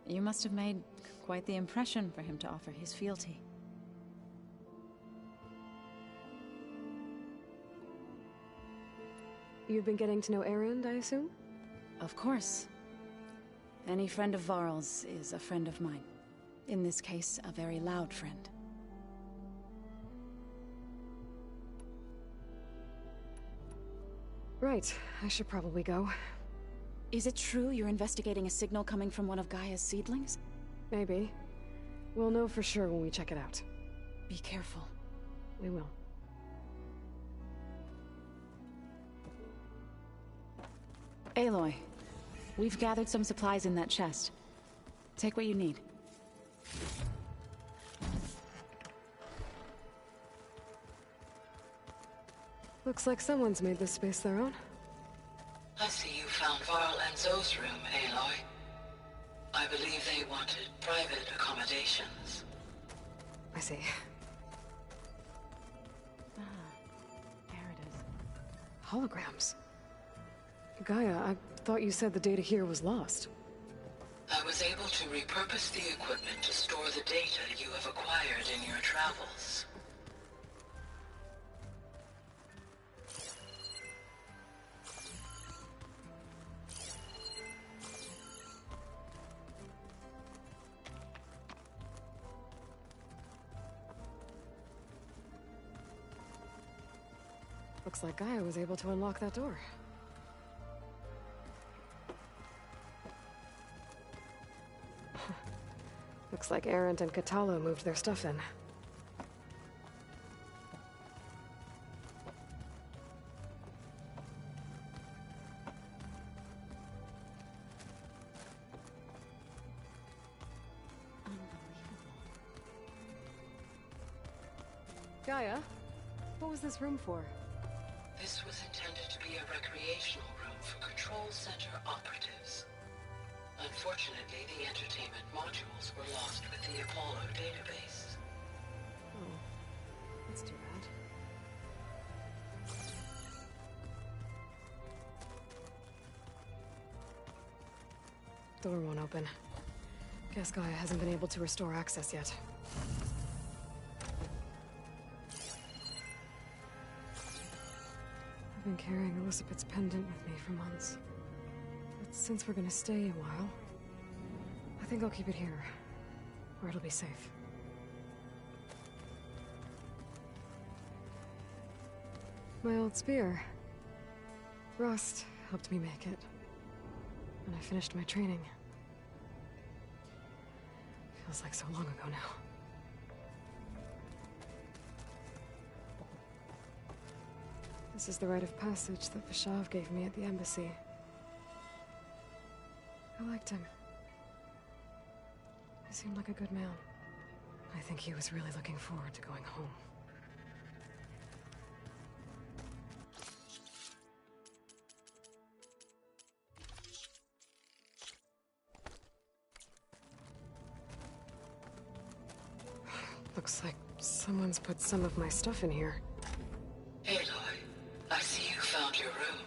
[SPEAKER 19] You must have made quite the impression for him to offer his fealty.
[SPEAKER 2] You've been getting to know Erend, I assume?
[SPEAKER 19] Of course. Any friend of Varl's is a friend of mine. In this case, a very loud friend.
[SPEAKER 2] Right, I should probably go.
[SPEAKER 19] Is it true you're investigating a signal coming from one of Gaia's seedlings?
[SPEAKER 2] Maybe. We'll know for sure when we check it out.
[SPEAKER 19] Be careful.
[SPEAKER 2] We will.
[SPEAKER 19] Aloy, we've gathered some supplies in that chest. Take what you need.
[SPEAKER 2] Looks like someone's made this space their own.
[SPEAKER 20] I see you found Varl and Zoe's room, Aloy. I believe they wanted private accommodations.
[SPEAKER 2] I see.
[SPEAKER 19] There it is.
[SPEAKER 2] Holograms. Gaia, I thought you said the data here was lost.
[SPEAKER 20] I was able to repurpose the equipment to store the data you have acquired in your travels.
[SPEAKER 2] Looks like Gaia was able to unlock that door. Looks like Erend and Kotallo moved their stuff in. Gaia, what was this room for?
[SPEAKER 20] This was intended to be a recreational room for Control Center operatives. Unfortunately, the entertainment modules were lost with the Apollo database.
[SPEAKER 2] Oh, that's too bad. Door won't open. Guess Gaia hasn't been able to restore access yet. I've been carrying Elizabeth's pendant with me for months. But since we're gonna stay a while, I think I'll keep it here, where it'll be safe. My old spear. Rust helped me make it. When I finished my training. Feels like so long ago now. This is the rite of passage that Vishav gave me at the embassy. I liked him. He seemed like a good man. I think he was really looking forward to going home. Looks like someone's put some of my stuff in here.
[SPEAKER 20] Aloy, I see you found your room.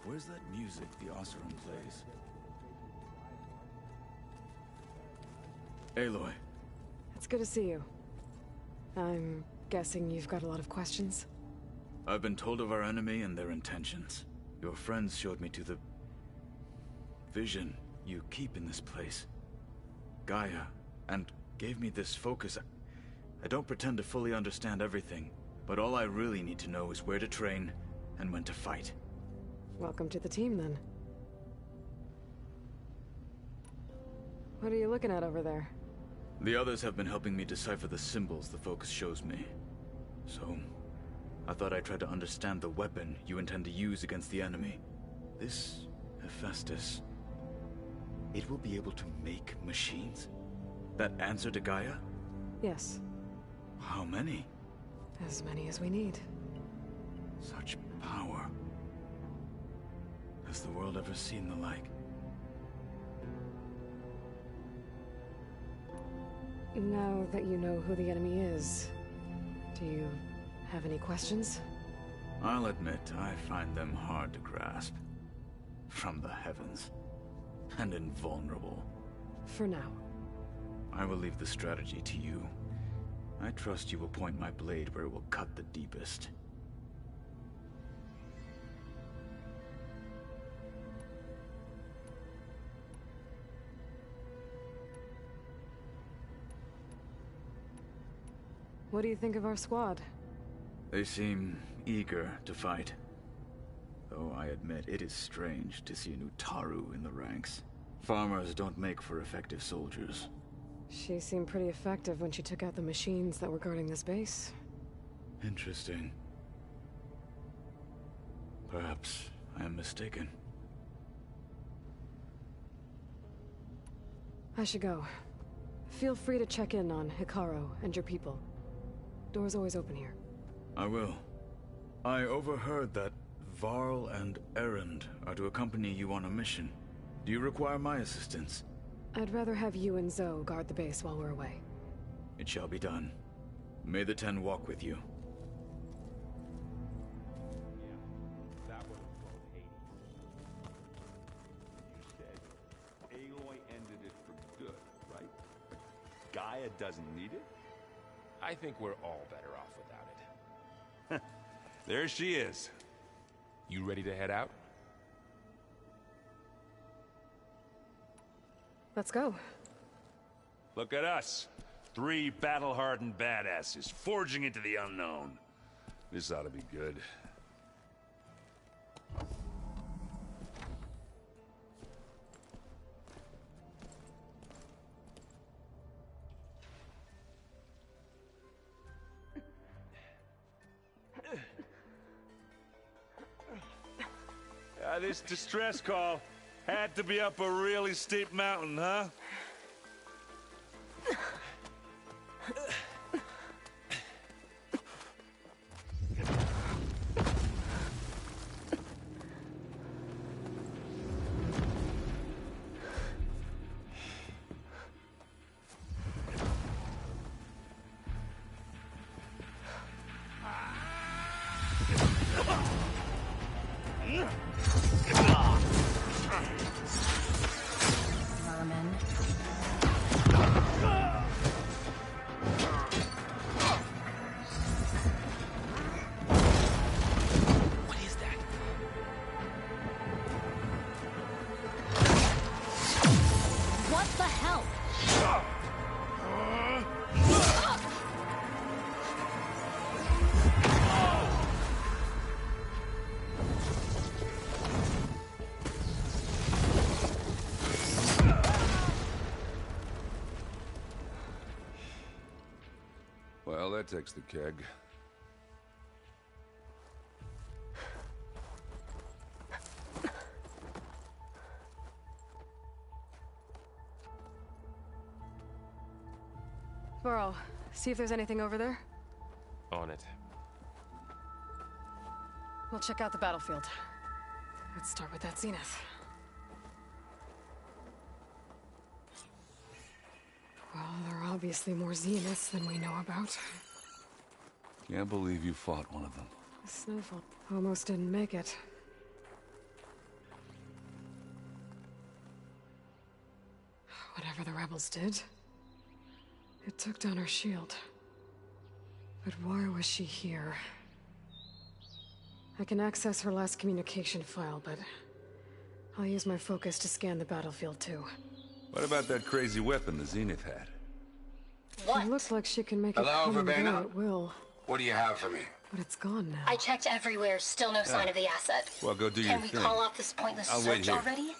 [SPEAKER 6] Where's that music the Oseram plays? Aloy.
[SPEAKER 2] It's good to see you. I'm guessing you've got a lot of questions?
[SPEAKER 6] I've been told of our enemy and their intentions. Your friends showed me to the vision you keep in this place, Gaia, and gave me this focus. I don't pretend to fully understand everything, but all I really need to know is where to train and when to fight.
[SPEAKER 2] Welcome to the team, then. What are you looking at over there?
[SPEAKER 6] The others have been helping me decipher the symbols the focus shows me. So, I thought I'd try to understand the weapon you intend to use against the enemy. This Hephaestus, it will be able to make machines that answer to Gaia?
[SPEAKER 2] Yes.
[SPEAKER 6] How many?
[SPEAKER 2] As many as we need.
[SPEAKER 6] Such power. Has the world ever seen the like?
[SPEAKER 2] Now that you know who the enemy is, do you have any questions?
[SPEAKER 6] I'll admit, I find them hard to grasp. From the heavens. And invulnerable.
[SPEAKER 2] For now.
[SPEAKER 6] I will leave the strategy to you. I trust you will point my blade where it will cut the deepest.
[SPEAKER 2] What do you think of our squad?
[SPEAKER 6] They seem eager to fight. Though I admit it is strange to see an Utaru in the ranks. Farmers don't make for effective soldiers.
[SPEAKER 2] She seemed pretty effective when she took out the machines that were guarding this base.
[SPEAKER 6] Interesting. Perhaps I am mistaken.
[SPEAKER 2] I should go. Feel free to check in on Hikaru and your people. Door's always open here.
[SPEAKER 6] I will. I overheard that Varl and Erend are to accompany you on a mission. Do you require my assistance?
[SPEAKER 2] I'd rather have you and Zoe guard the base while we're away.
[SPEAKER 6] It shall be done. May the Ten walk with you.
[SPEAKER 18] That would have blown Hades. You said Aloy ended it for good, right? But Gaia doesn't need it?
[SPEAKER 17] I think we're all better off without it.
[SPEAKER 18] There she is.
[SPEAKER 17] You ready to head out?
[SPEAKER 2] Let's go.
[SPEAKER 18] Look at us. 3 battle-hardened badasses forging into the unknown. This ought to be good. This distress call had to be up a really steep mountain, huh?
[SPEAKER 15] What the hell?
[SPEAKER 18] Well, that takes the keg.
[SPEAKER 2] Burrow, see if there's anything over there.
[SPEAKER 17] On it.
[SPEAKER 2] We'll check out the battlefield. Let's start with that zenith. Well, there are obviously more zeniths than we know about.
[SPEAKER 18] Can't believe you fought one of them.
[SPEAKER 2] The snowfall almost didn't make it. Whatever the rebels did, It took down her shield. But why was she here? I can access her last communication file, but I'll use my focus to scan the battlefield too.
[SPEAKER 18] What about that crazy weapon the Zenith had?
[SPEAKER 2] It looks like she can make it
[SPEAKER 8] Hello,
[SPEAKER 2] come and
[SPEAKER 8] Verbena?
[SPEAKER 2] go at will.
[SPEAKER 8] What do you have for me?
[SPEAKER 2] But it's gone now.
[SPEAKER 22] I checked everywhere, still no sign of the asset.
[SPEAKER 18] Well, go do your
[SPEAKER 22] Can we
[SPEAKER 18] thing.
[SPEAKER 22] call off this pointless
[SPEAKER 18] I'll wait
[SPEAKER 22] search
[SPEAKER 18] here.
[SPEAKER 22] already?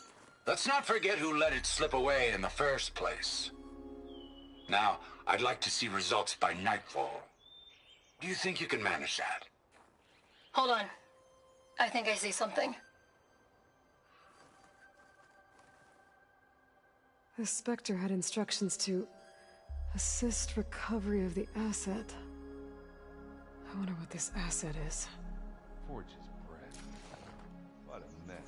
[SPEAKER 8] Let's not forget who let it slip away in the first place. Now, I'd like to see results by nightfall. Do you think you can manage that?
[SPEAKER 22] Hold on. I think I see something.
[SPEAKER 2] The Spectre had instructions to assist recovery of the asset. I wonder what this asset is.
[SPEAKER 18] Forge's breath. What a mess.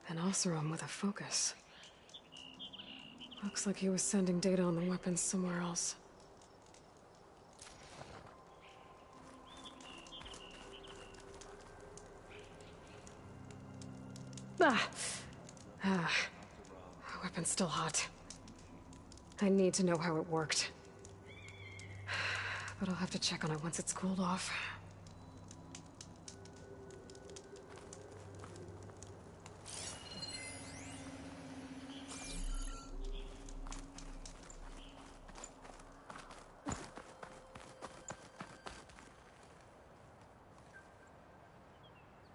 [SPEAKER 2] An Oseram with a focus. Looks like he was sending data on the weapons somewhere else. The weapon's still hot. I need to know how it worked. But I'll have to check on it once it's cooled off.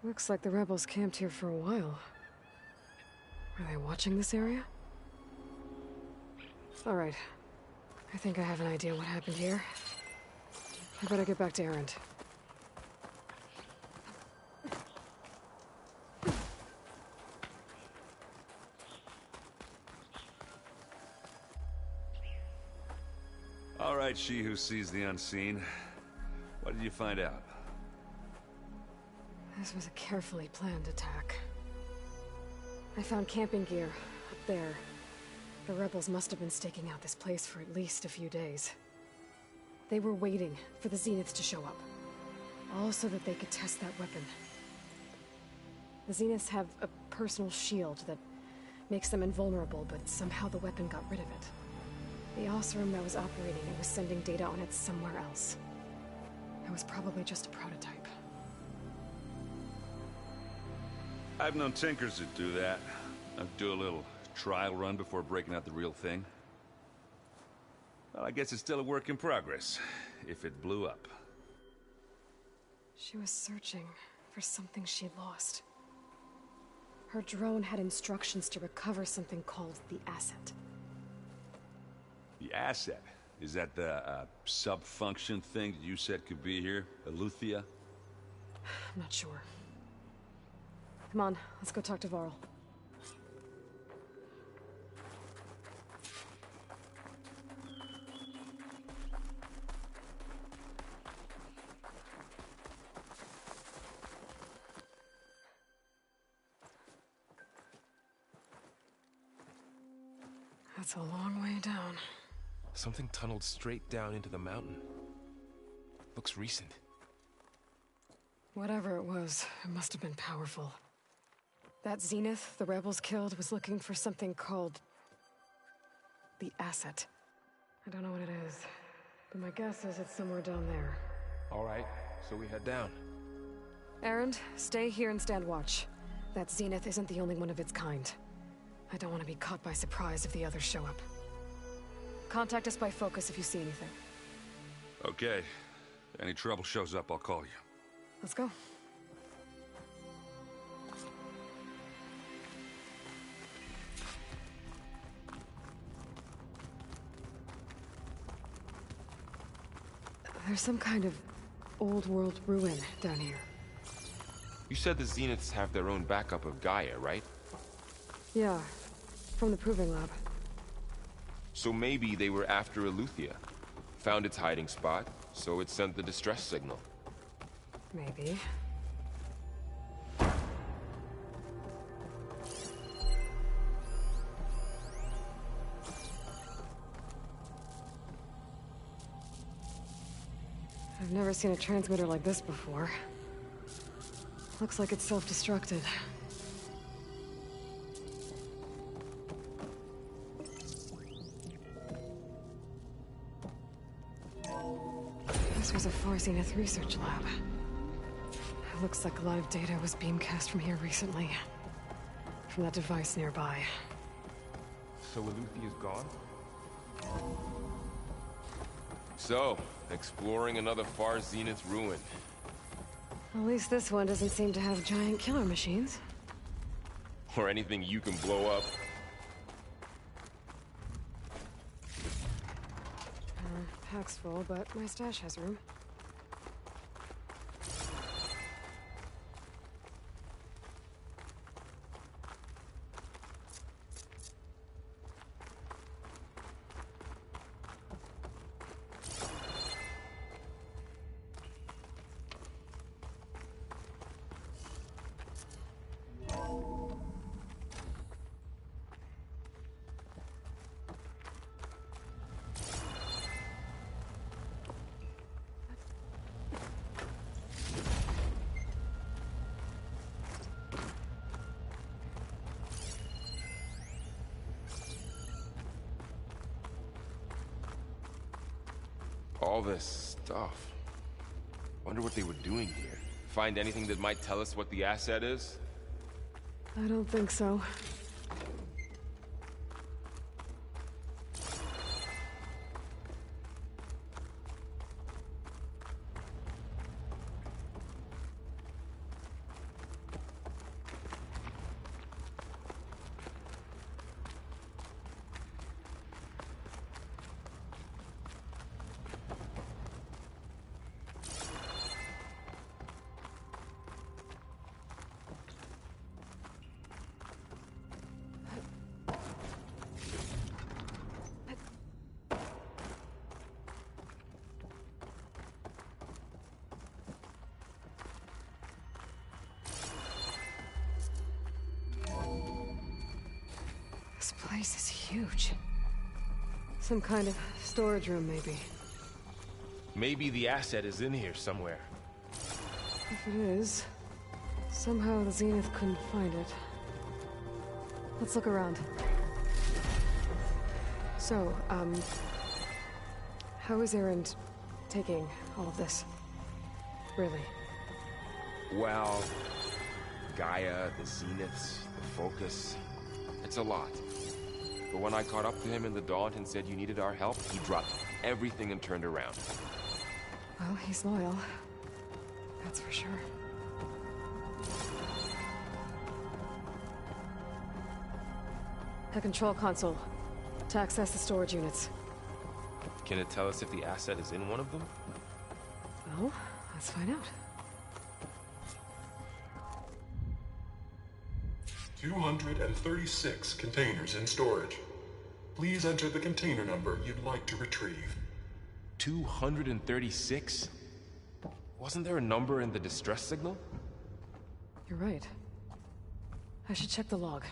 [SPEAKER 2] Looks like the rebels camped here for a while. Were they watching this area? All right. I think I have an idea what happened here. I better get back to Erend.
[SPEAKER 18] All right, she who sees the unseen. What did you find out?
[SPEAKER 2] This was a carefully planned attack. I found camping gear up there. The rebels must have been staking out this place for at least a few days. They were waiting for the Zeniths to show up. All so that they could test that weapon. The Zeniths have a personal shield that makes them invulnerable, but somehow the weapon got rid of it. The Oseram that was operating it was sending data on it somewhere else. It was probably just a prototype.
[SPEAKER 18] I've known tinkers that do that. I'd do a little trial run before breaking out the real thing. Well, I guess it's still a work in progress, if it blew up.
[SPEAKER 2] She was searching for something she'd lost. Her drone had instructions to recover something called the asset.
[SPEAKER 18] The asset? Is that the sub-function thing that you said could be here? Eleuthia?
[SPEAKER 2] I'm not sure. Come on, let's go talk to Varl. That's a long way down.
[SPEAKER 17] Something tunneled straight down into the mountain. Looks recent.
[SPEAKER 2] Whatever it was, it must have been powerful. That Zenith the rebels killed was looking for something called the asset. I don't know what it is, but my guess is it's somewhere down there.
[SPEAKER 17] All right, so we head down.
[SPEAKER 2] Erend, stay here and stand watch. That Zenith isn't the only one of its kind. I don't want to be caught by surprise if the others show up. Contact us by focus if you see anything.
[SPEAKER 18] Okay. If any trouble shows up, I'll call you.
[SPEAKER 2] Let's go. There's some kind of old world ruin down here.
[SPEAKER 17] You said the Zeniths have their own backup of Gaia, right?
[SPEAKER 2] Yeah, from the proving lab.
[SPEAKER 17] So maybe they were after Eleuthia. Found its hiding spot, so it sent the distress signal.
[SPEAKER 2] Maybe. I've never seen a transmitter like this before. Looks like it's self-destructed. This was a Far Zenith research lab. It looks like live data was beamcast from here recently. From that device nearby.
[SPEAKER 17] So Eleuthea's gone? So, exploring another Far Zenith ruin.
[SPEAKER 2] At least this one doesn't seem to have giant killer machines.
[SPEAKER 17] Or anything you can blow up.
[SPEAKER 2] Pack's full, but my stash has room.
[SPEAKER 17] All this stuff. Wonder what they were doing here. Find anything that might tell us what the asset is?
[SPEAKER 2] I don't think so. This place is huge. Some kind of storage room, maybe.
[SPEAKER 17] Maybe the asset is in here somewhere.
[SPEAKER 2] If it is, somehow the Zenith couldn't find it. Let's look around. So, how is Erend taking all of this? Really?
[SPEAKER 17] Well, Gaia, the Zeniths, the Focus. It's a lot. But when I caught up to him in the Daunt and said you needed our help, he dropped everything and turned around.
[SPEAKER 2] Well, he's loyal. That's for sure. The control console. To access the storage units.
[SPEAKER 17] Can it tell us if the asset is in one of them?
[SPEAKER 2] Well, let's find out.
[SPEAKER 3] 236 containers in storage. Please enter the container number you'd like to retrieve.
[SPEAKER 17] 236? Wasn't there a number in the distress signal?
[SPEAKER 2] You're right. I should check the log.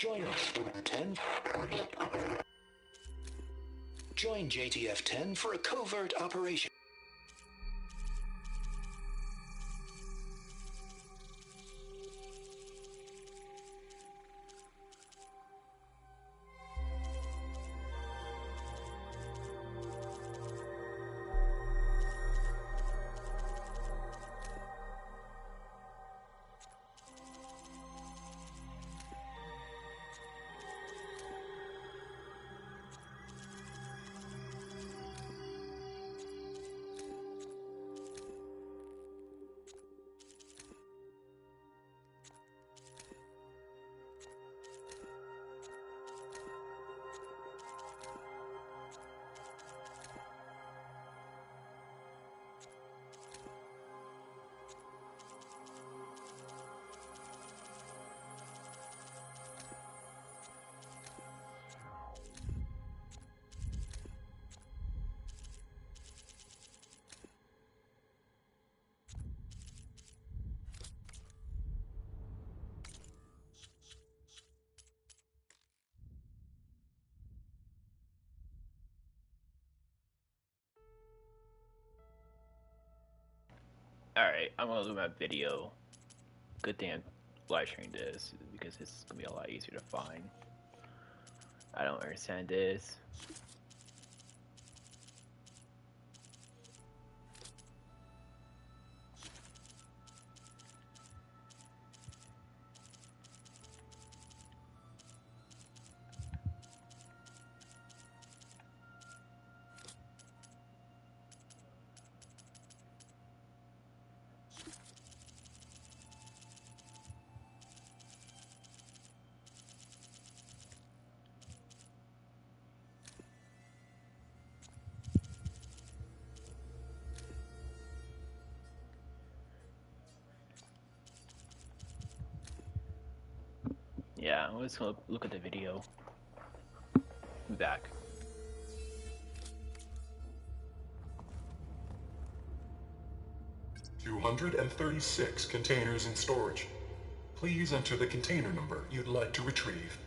[SPEAKER 8] Join us for 10. Join JTF-10 for a covert operation.
[SPEAKER 1] Alright, I'm gonna do my video. Good thing I'm live streaming this because it's gonna be a lot easier to find. I don't understand this. Yeah, I'm just gonna look at the video. Be back.
[SPEAKER 3] 236 containers in storage. Please enter the container number you'd like to retrieve.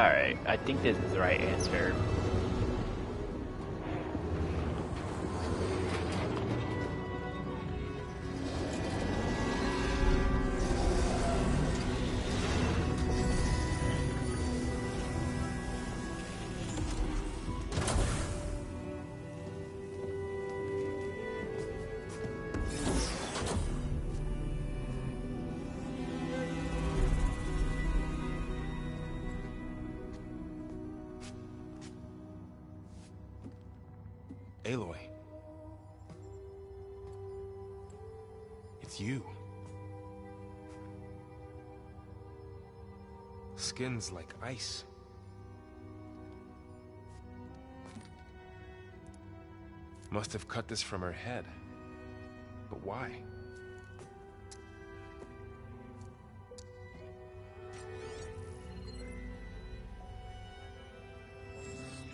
[SPEAKER 1] Alright, I think this is the right answer.
[SPEAKER 17] Aloy. It's you. Skin's like ice. Must have cut this from her head. But why?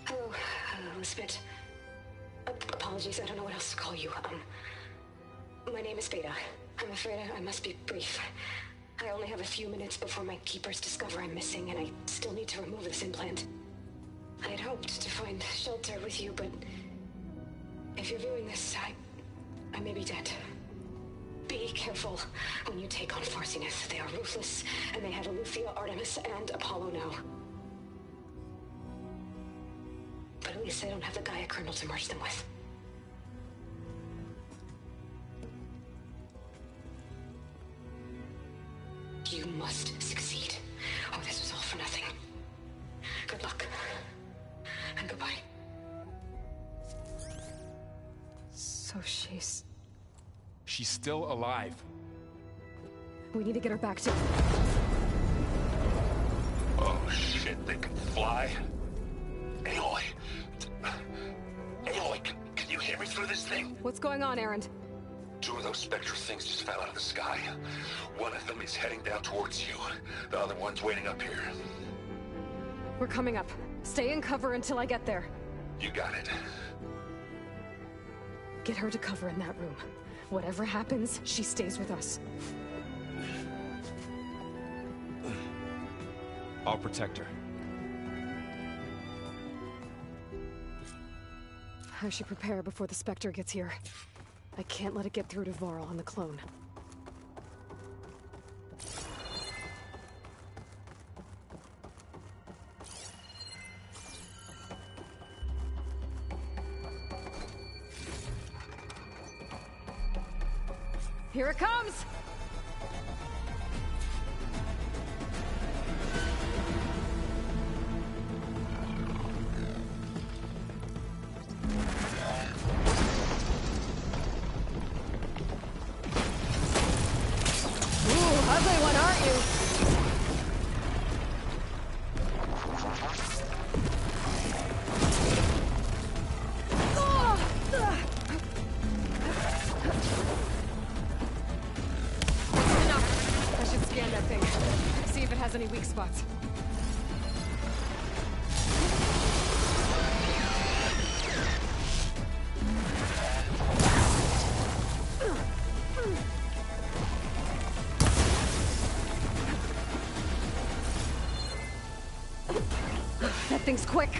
[SPEAKER 5] Hello, Elizabeth. Apologies, I don't know what else to call you. My name is Veda. I'm afraid I must be brief. I only have a few minutes before my keepers discover I'm missing, and I still need to remove this implant. I had hoped to find shelter with you, but if you're viewing this, I may be dead. Be careful when you take on Farsiness. They are ruthless, and they have Eleuthia, Artemis, and Apollo now. But at least I don't have the Gaia kernel to merge them with. You must succeed, or this was all for nothing. Good luck. And goodbye.
[SPEAKER 2] So she's...
[SPEAKER 17] She's still alive.
[SPEAKER 2] We need to get her back to...
[SPEAKER 8] Oh shit, they can fly? Aloy! Aloy, can you hear me through this thing?
[SPEAKER 2] What's going on, Erend?
[SPEAKER 8] 2 of those spectral things just fell out of the sky. One of them is heading down towards you. The other one's waiting up here.
[SPEAKER 2] We're coming up. Stay in cover until I get there.
[SPEAKER 8] You got it.
[SPEAKER 2] Get her to cover in that room. Whatever happens, she stays with us.
[SPEAKER 17] I'll protect her.
[SPEAKER 2] I should prepare before the Spectre gets here. I can't let it get through to Varl on the clone. Here it comes! Ugly one, aren't you? Enough. I should scan that thing. See if it has any weak spots. That thing's quick.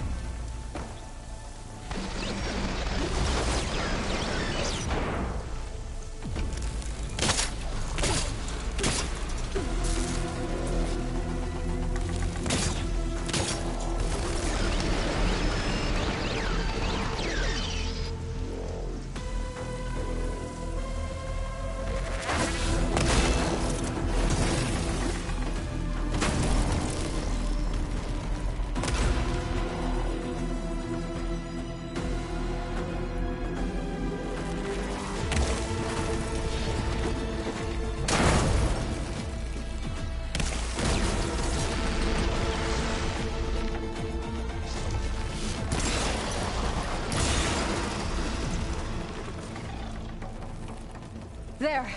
[SPEAKER 2] There.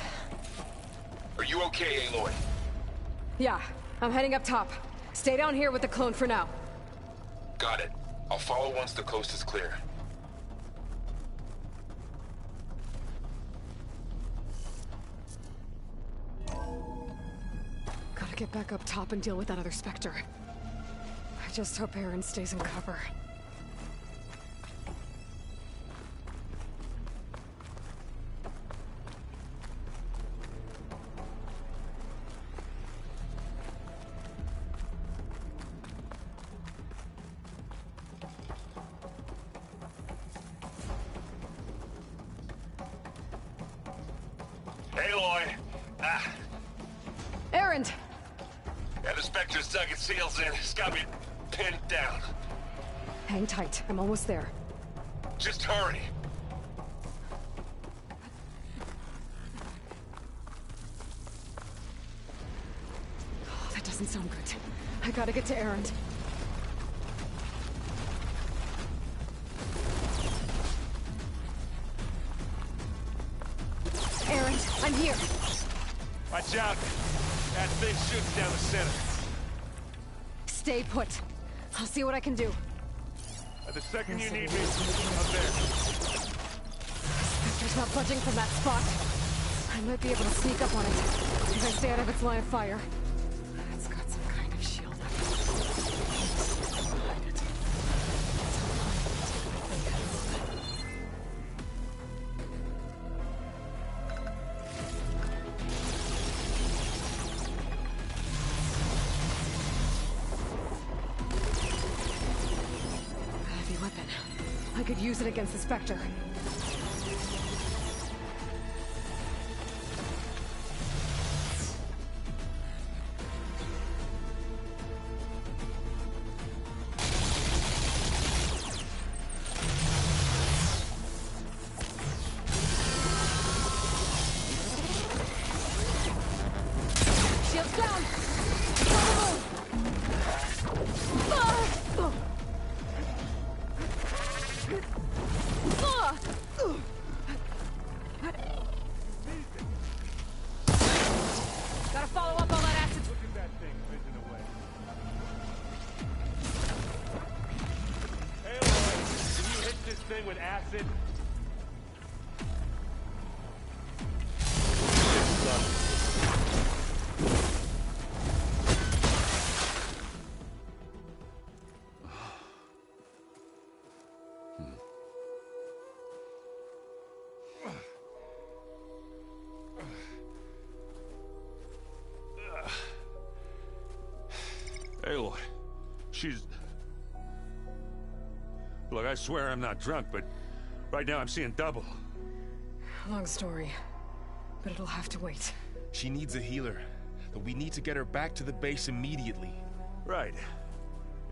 [SPEAKER 8] Are you okay, Aloy?
[SPEAKER 2] Yeah, I'm heading up top. Stay down here with the clone for now.
[SPEAKER 8] Got it. I'll follow once the coast is clear.
[SPEAKER 2] Gotta get back up top and deal with that other Spectre. I I just hope Aaron stays in cover.
[SPEAKER 18] Aloy!
[SPEAKER 2] Aaron!
[SPEAKER 18] Yeah, the Spectre's dug its heels in. It's got me pinned down.
[SPEAKER 2] Hang tight. I'm almost there.
[SPEAKER 18] Just hurry.
[SPEAKER 2] Oh, that doesn't sound good. I gotta get to Aaron. Aaron, I'm here.
[SPEAKER 18] Watch out. That thing shoots down the center.
[SPEAKER 2] Stay put. I'll see what I can do.
[SPEAKER 18] The second you need me, I'm there.
[SPEAKER 2] Spectre's not budging from that spot. I might be able to sneak up on it if I stay out of its line of fire. It's got some kind of shield up. Behind it. Heavy weapon. I could use it against the Spectre. Shields down! Gotta follow up all that acid.
[SPEAKER 18] Look at that thing fizzing away. Aloy, can you hit this thing with acid? Aloy, she's... Look, I swear I'm not drunk, but right now I'm seeing double.
[SPEAKER 2] Long story, but it'll have to wait.
[SPEAKER 17] She needs a healer, but we need to get her back to the base immediately.
[SPEAKER 18] Right.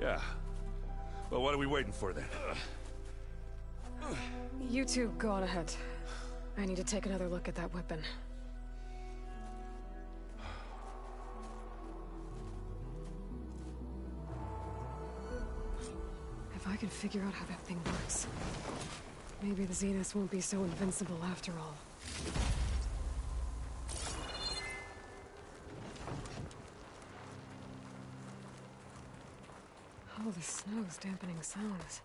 [SPEAKER 18] Yeah. Well, what are we waiting for then?
[SPEAKER 2] You two go on ahead. I need to take another look at that weapon. If I can figure out how that thing works, maybe the Zeniths won't be so invincible after all. Oh, the snow's dampening sounds.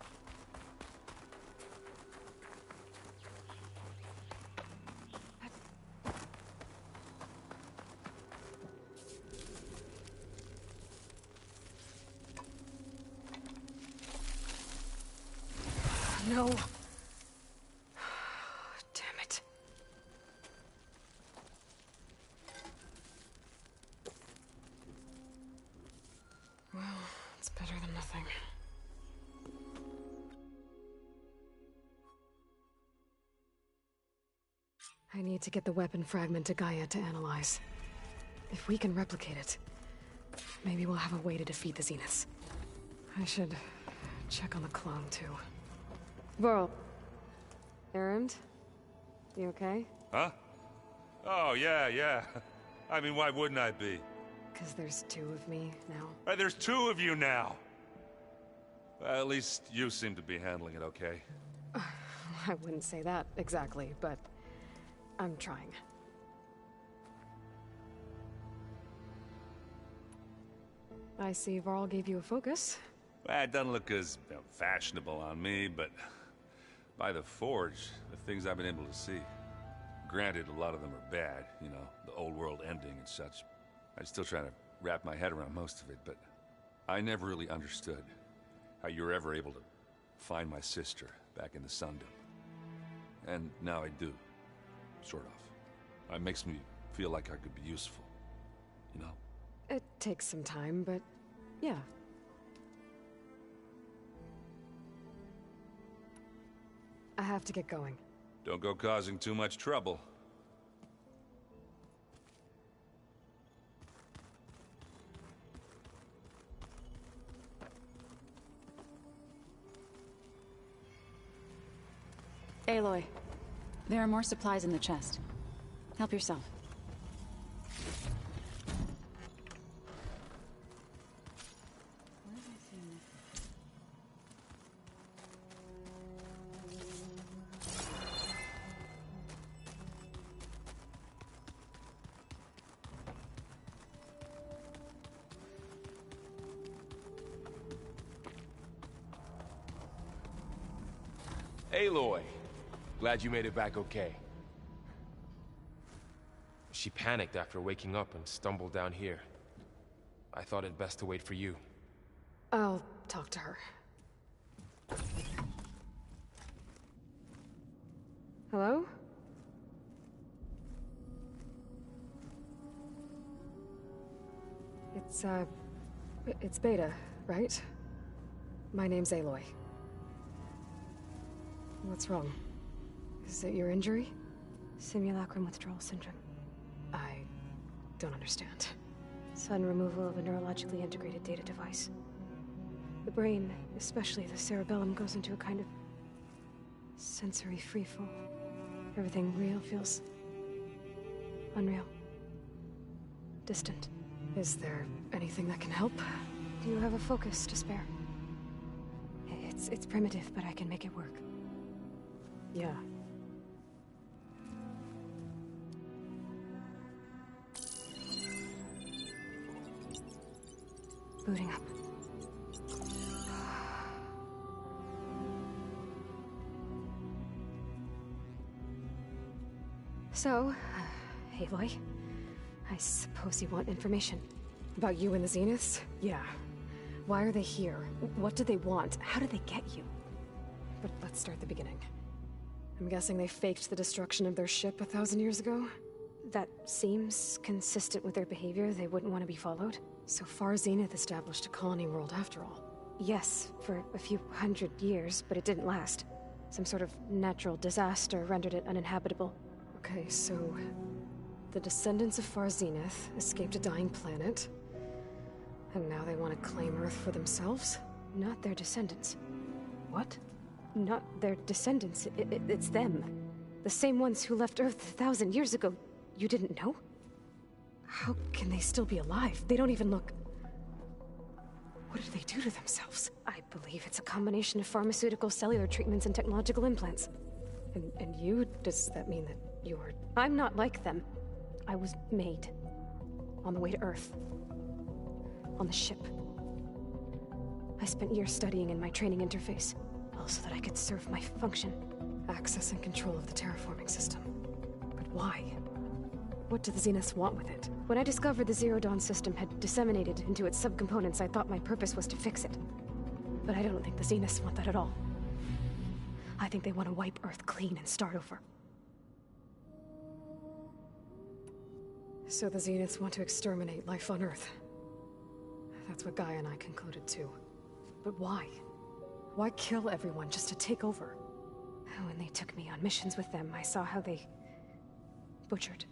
[SPEAKER 2] No. Damn it. Well, it's better than nothing. I need to get the weapon fragment to Gaia to analyze. If we can replicate it, maybe we'll have a way to defeat the Zeniths. I should check on the clone, too. Varl. Erend? You okay?
[SPEAKER 18] Huh? Oh, yeah. I mean, why wouldn't I be?
[SPEAKER 2] Because there's two of me now.
[SPEAKER 18] Right, there's two of you now. Well, at least you seem to be handling it okay.
[SPEAKER 2] I wouldn't say that exactly, but I'm trying. I see Varl gave you a focus.
[SPEAKER 18] Well, it doesn't look as fashionable on me, but by the Forge, the things I've been able to see. Granted, a lot of them are bad, you know, the old world ending and such. I'm still trying to wrap my head around most of it, but I never really understood how you were ever able to find my sister back in the Sundom. And now I do. Sort of. It makes me feel like I could be useful. You know?
[SPEAKER 2] It takes some time, but yeah. I have to get going.
[SPEAKER 18] Don't go causing too much trouble.
[SPEAKER 19] Aloy, there are more supplies in the chest. Help yourself.
[SPEAKER 17] Aloy! Glad you made it back okay. She panicked after waking up and stumbled down here. I thought it best to wait for you.
[SPEAKER 2] I'll talk to her. Hello? It's Beta, right? My name's Aloy. What's wrong? Is it your injury?
[SPEAKER 5] Simulacrum withdrawal syndrome.
[SPEAKER 2] I don't understand.
[SPEAKER 5] Sudden removal of a neurologically integrated data device. The brain, especially the cerebellum, goes into a kind of sensory freefall. Everything real feels unreal. Distant.
[SPEAKER 2] Is there anything that can help?
[SPEAKER 5] Do you have a focus to spare? It's primitive, but I can make it work.
[SPEAKER 2] Yeah.
[SPEAKER 5] Booting up. So, Aloy, I suppose you want information.
[SPEAKER 2] About you and the Zeniths? Yeah. Why are they here? What do they want? How did they get you? But let's start the beginning. I'm guessing they faked the destruction of their ship 1,000 years ago?
[SPEAKER 5] That seems consistent with their behavior. They wouldn't want to be followed.
[SPEAKER 2] So far, Zenith established a colony world after all.
[SPEAKER 5] Yes, for a few hundred years, but it didn't last. Some sort of natural disaster rendered it uninhabitable.
[SPEAKER 2] Okay, so the descendants of Far Zenith escaped a dying planet, and now they want to claim Earth for themselves?
[SPEAKER 5] Not their descendants.
[SPEAKER 2] What?
[SPEAKER 5] Not their descendants. It's them. The same ones who left Earth 1,000 years ago. You didn't know?
[SPEAKER 2] How can they still be alive? They don't even look... What did they do to themselves?
[SPEAKER 5] I believe it's a combination of pharmaceutical, cellular treatments, and technological implants.
[SPEAKER 2] And you? Does that mean that you're...
[SPEAKER 5] I'm not like them. I was made. On the way to Earth. On the ship. I spent years studying in my training interface, all so that I could serve my function.
[SPEAKER 2] Access and control of the terraforming system. But why? What do the Zeniths want with it?
[SPEAKER 5] When I discovered the Zero Dawn system had disseminated into its subcomponents, I thought my purpose was to fix it. But I don't think the Zeniths want that at all. I think they want to wipe Earth clean and start over.
[SPEAKER 2] So the Zeniths want to exterminate life on Earth. That's what Gaia and I concluded too. But why? Why kill everyone just to take over?
[SPEAKER 5] When they took me on missions with them, I saw how they butchered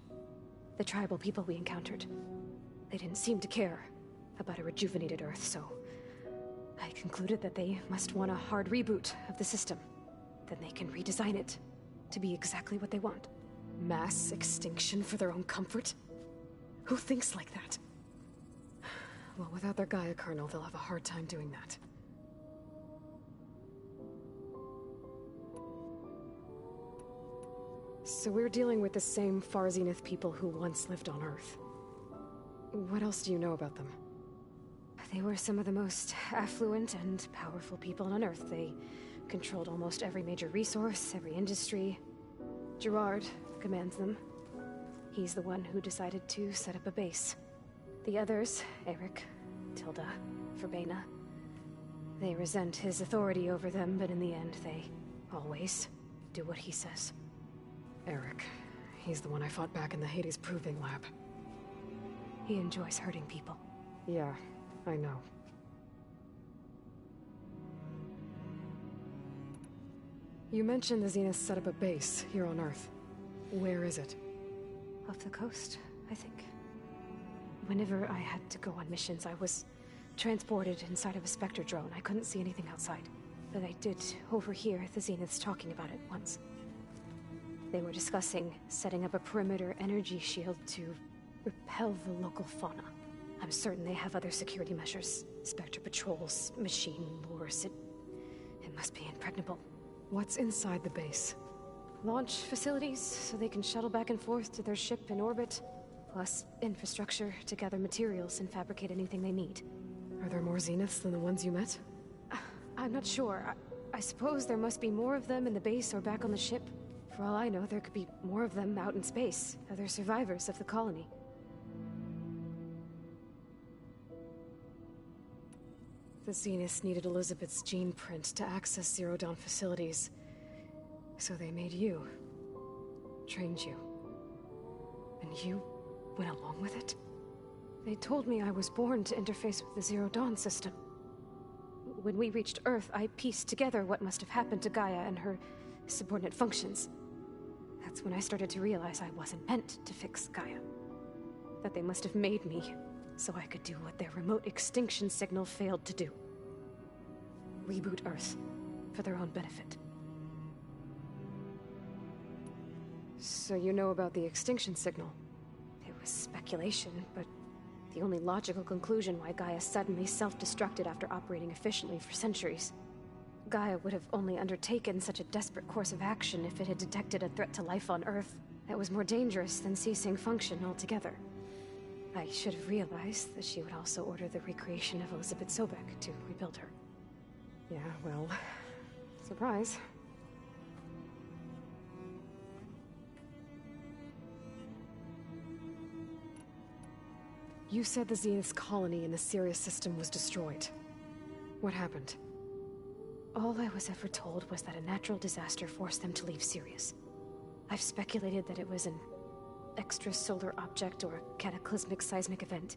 [SPEAKER 5] the tribal people we encountered. They didn't seem to care about a rejuvenated Earth, so I concluded that they must want a hard reboot of the system. Then they can redesign it to be exactly what they want.
[SPEAKER 2] Mass extinction for their own comfort? Who thinks like that? Well, without their Gaia kernel, they'll have a hard time doing that. So we're dealing with the same Far Zenith people who once lived on Earth. What else do you know about them?
[SPEAKER 5] They were some of the most affluent and powerful people on Earth. They controlled almost every major resource, every industry. Gerard commands them. He's the one who decided to set up a base. The others, Eric, Tilda,
[SPEAKER 2] for Bena. They resent his authority over them, but in the end, they always do what he says.
[SPEAKER 9] Eric. He's the one I fought back in the Hades Proving Lab.
[SPEAKER 2] He enjoys hurting people.
[SPEAKER 9] Yeah, I know. You mentioned the Zeniths set up a base here on Earth. Where is it?
[SPEAKER 2] Off the coast, I think. Whenever I had to go on missions, I was transported inside of a Spectre drone. I couldn't see anything outside. But I did overhear the Zeniths talking about it once. They were discussing setting up a perimeter energy shield to repel the local fauna. I'm certain they have other security measures. Spectre patrols, machine lures. It must be impregnable.
[SPEAKER 9] What's inside the base?
[SPEAKER 2] Launch facilities, so they can shuttle back and forth to their ship in orbit. Plus infrastructure to gather materials and fabricate anything they need.
[SPEAKER 9] Are there more Zeniths than the ones you met?
[SPEAKER 2] I'm not sure. I suppose there must be more of them in the base or back on the ship. For all I know, there could be more of them out in space, other survivors of the colony.
[SPEAKER 9] The Zeniths needed Elizabeth's gene print to access Zero Dawn facilities. So they made you. Trained you. And you went along with it?
[SPEAKER 2] They told me I was born to interface with the Zero Dawn system. When we reached Earth, I pieced together what must have happened to Gaia and her subordinate functions. That's when I started to realize I wasn't meant to fix Gaia. That they must have made me so I could do what their remote extinction signal failed to do. Reboot Earth for their own benefit.
[SPEAKER 9] So you know about the extinction signal?
[SPEAKER 2] It was speculation, but the only logical conclusion why Gaia suddenly self-destructed after operating efficiently for centuries. Gaia would have only undertaken such a desperate course of action if it had detected a threat to life on Earth that was more dangerous than ceasing function altogether. I should have realized that she would also order the recreation of Elizabeth Sobek to rebuild her.
[SPEAKER 9] Yeah, well, surprise. You said the Zenith's colony in the Sirius system was destroyed. What happened?
[SPEAKER 2] All I was ever told was that a natural disaster forced them to leave Sirius. I've speculated that it was an extrasolar object or a cataclysmic seismic event.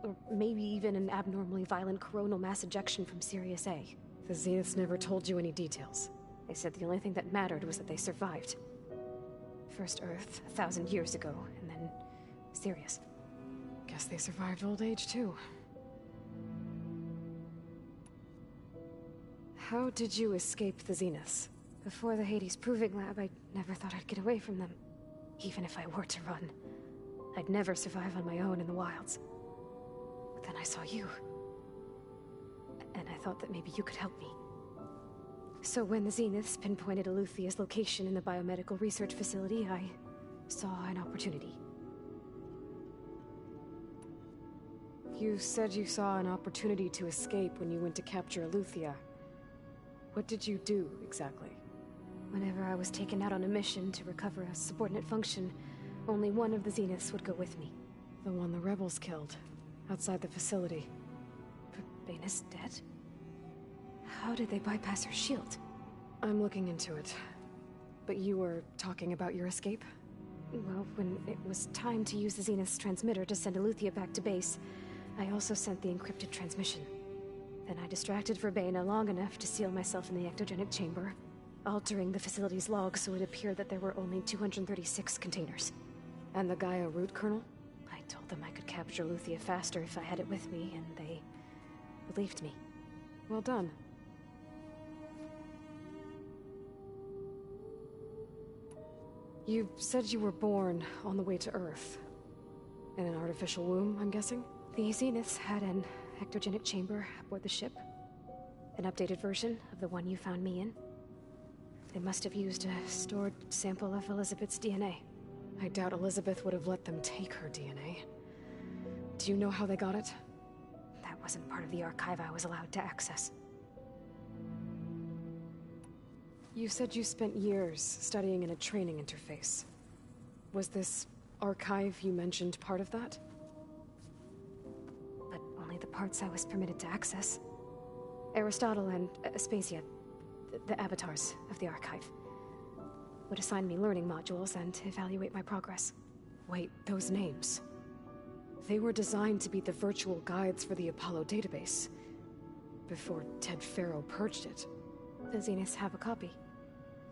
[SPEAKER 2] Or maybe even an abnormally violent coronal mass ejection from Sirius A.
[SPEAKER 9] The Zeniths never told you any details.
[SPEAKER 2] They said the only thing that mattered was that they survived. First Earth, 1,000 years ago, and then Sirius.
[SPEAKER 9] Guess they survived old age, too. How did you escape the Zeniths?
[SPEAKER 2] Before the Hades Proving Lab, I never thought I'd get away from them. Even if I were to run. I'd never survive on my own in the wilds. But then I saw you. And I thought that maybe you could help me. So when the Zeniths pinpointed Eluthia's location in the biomedical research facility, I saw an opportunity.
[SPEAKER 9] You said you saw an opportunity to escape when you went to capture Eluthia. What did you do, exactly?
[SPEAKER 2] Whenever I was taken out on a mission to recover a subordinate function, only one of the Zeniths would go with me.
[SPEAKER 9] The one the rebels killed, outside the facility.
[SPEAKER 2] But Bena's dead? How did they bypass her shield?
[SPEAKER 9] I'm looking into it. But you were talking about your escape?
[SPEAKER 2] Well, when it was time to use the Zenith's transmitter to send Eluthia back to base, I also sent the encrypted transmission. Then I distracted Verbena long enough to seal myself in the ectogenic chamber, altering the facility's log so it appeared that there were only 236 containers.
[SPEAKER 9] And the Gaia root kernel?
[SPEAKER 2] I told them I could capture Luthia faster if I had it with me, and they believed me.
[SPEAKER 9] Well done. You said you were born on the way to Earth. In an artificial womb, I'm guessing?
[SPEAKER 2] The Zeniths had an ectogenic chamber aboard the ship. An updated version of the one you found me in. They must have used a stored sample of Elizabeth's DNA.
[SPEAKER 9] I doubt Elizabeth would have let them take her DNA. Do you know how they got it?
[SPEAKER 2] That wasn't part of the archive I was allowed to access.
[SPEAKER 9] You said you spent years studying in a training interface. Was this archive you mentioned part of that?
[SPEAKER 2] But only the
[SPEAKER 9] parts I was permitted to access. Aristotle and Aspasia, the avatars of the archive, would assign me learning modules and evaluate my progress. Wait, those names. They were designed to be the virtual guides for the Apollo database, before Ted Faro purged it. The Zeniths have a copy,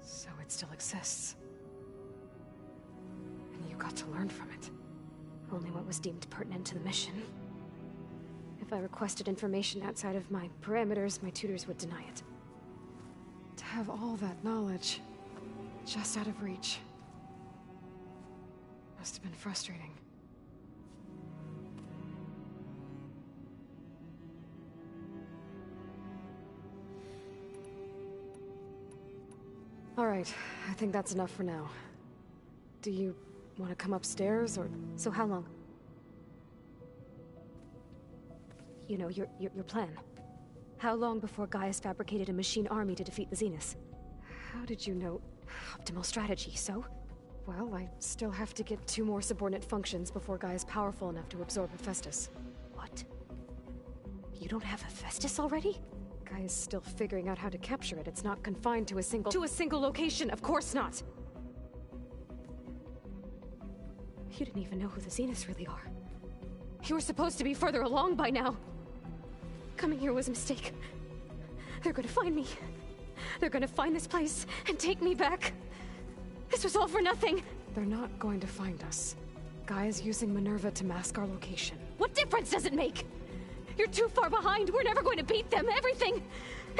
[SPEAKER 9] so it still exists. And you got to learn from it. Only what was deemed pertinent to the mission. If I requested information outside of my parameters, my tutors would deny it. To have all that knowledge, just out of reach, must have been frustrating. All right, I think that's enough for now. Do you want to come upstairs, or...
[SPEAKER 2] So how long? You know, your plan. How long before Gaius fabricated a machine army to defeat the Zeniths?
[SPEAKER 9] How did you know?
[SPEAKER 2] Optimal strategy, so?
[SPEAKER 9] Well, I still have to get 2 more subordinate functions before Gaia's powerful enough to absorb Hephaestus.
[SPEAKER 2] What? You don't have Hephaestus already?
[SPEAKER 9] Gaia's still figuring out how to capture it. It's not confined to a single... To a single location! Of course not!
[SPEAKER 2] You didn't even know who the Zeniths really are.
[SPEAKER 9] You were supposed to be further along by now. Coming here was a mistake. They're gonna find me. They're gonna find this place and take me back. This was all for nothing. They're not going to find us. Gaia's using Minerva to mask our location.
[SPEAKER 2] What difference does it make? You're too far behind. We're never going to beat them. Everything,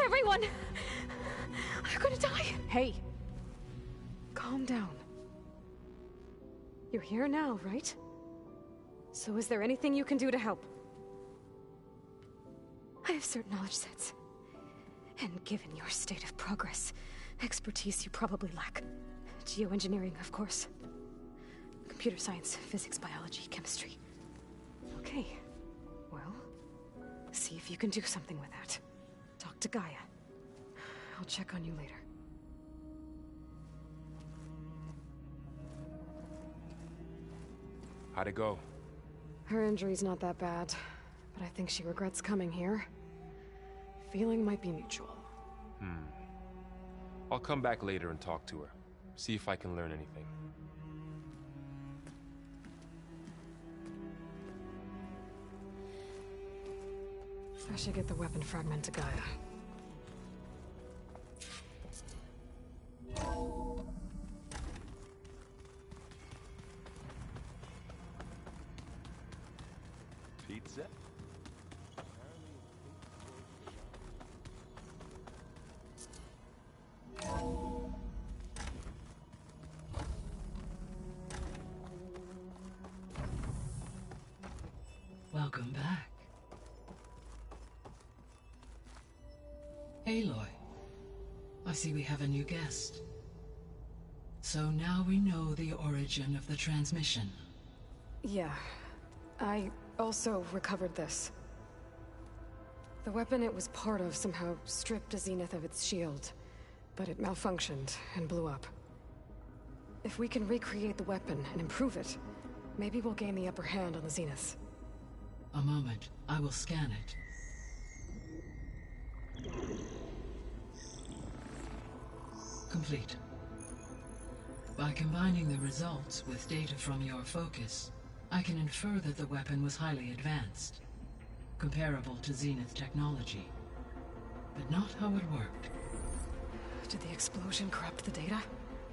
[SPEAKER 2] everyone, are gonna die.
[SPEAKER 9] Hey, calm down. You're here now, right? So is there anything you can do to help?
[SPEAKER 2] I have certain knowledge sets. And given your state of progress, expertise you probably lack. Geoengineering, of course. Computer science, physics, biology, chemistry.
[SPEAKER 9] Okay. Well, see if you can do something with that. Talk to Gaia. I'll check on you later.
[SPEAKER 17] How'd it go?
[SPEAKER 9] Her injury's not that bad, but I think she regrets coming here. Feeling might be mutual.
[SPEAKER 17] I'll come back later and talk to her. See if I can learn anything.
[SPEAKER 9] I should get the weapon fragment to Gaia.
[SPEAKER 18] Pizza?
[SPEAKER 20] Welcome back. Aloy, I see we have a new guest. So now we know the origin of the transmission.
[SPEAKER 9] Yeah. I also recovered this. The weapon it was part of somehow stripped a Zenith of its shield, but it malfunctioned and blew up. If we can recreate the weapon and improve it, maybe we'll gain the upper hand on the Zeniths.
[SPEAKER 20] A moment, I will scan it. Complete. By combining the results with data from your focus, I can infer that the weapon was highly advanced, comparable to Zenith technology, but not how it worked.
[SPEAKER 9] Did the explosion corrupt the data?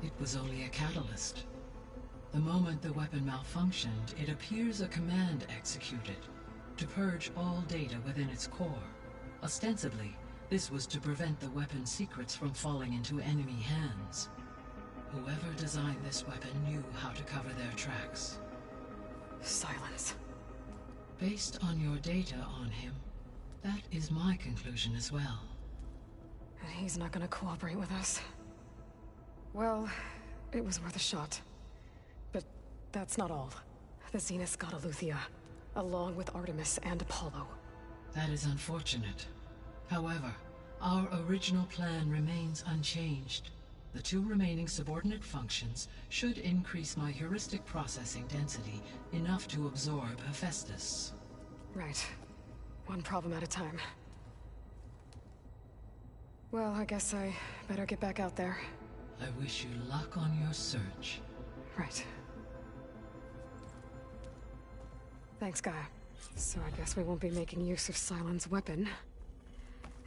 [SPEAKER 20] It was only a catalyst. The moment the weapon malfunctioned, it appears a command executed to purge all data within its core. Ostensibly, this was to prevent the weapon's secrets from falling into enemy hands. Whoever designed this weapon knew how to cover their tracks.
[SPEAKER 9] Silence.
[SPEAKER 20] Based on your data on him, that is my conclusion as well.
[SPEAKER 9] And he's not gonna cooperate with us. Well, it was worth a shot. But that's not all. The Zeniths got Eleuthia, along with Artemis and Apollo.
[SPEAKER 20] That is unfortunate. However, our original plan remains unchanged. The 2 remaining subordinate functions should increase my heuristic processing density enough to absorb Hephaestus.
[SPEAKER 9] Right. One problem at a time. Well, I guess I better get back out there.
[SPEAKER 20] I wish you luck on your search.
[SPEAKER 9] Right. Thanks, Gaia. So I guess we won't be making use of Sylens' weapon.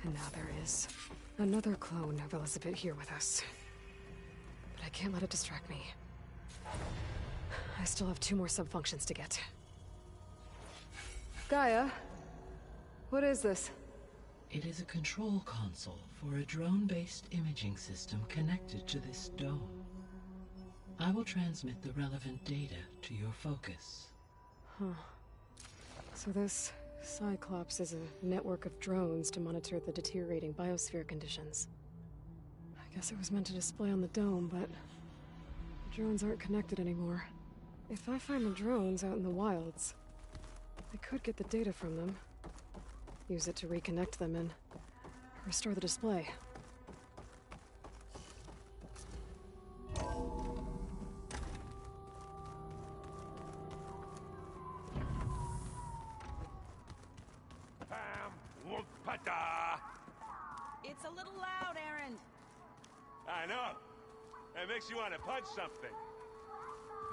[SPEAKER 9] And now there is another clone of Elizabeth here with us. But I can't let it distract me. I still have 2 more sub-functions to get. Gaia? What is this?
[SPEAKER 20] It is a control console for a drone-based imaging system connected to this dome. I will transmit the relevant data to your focus.
[SPEAKER 9] Huh. So this Cyclops is a network of drones to monitor the deteriorating biosphere conditions. I guess it was meant to display on the dome, but the drones aren't connected anymore. If I find the drones out in the wilds, I could get the data from them, use it to reconnect them and restore the display.
[SPEAKER 16] It's a little loud, Aaron.
[SPEAKER 18] I know. It makes you want to punch something.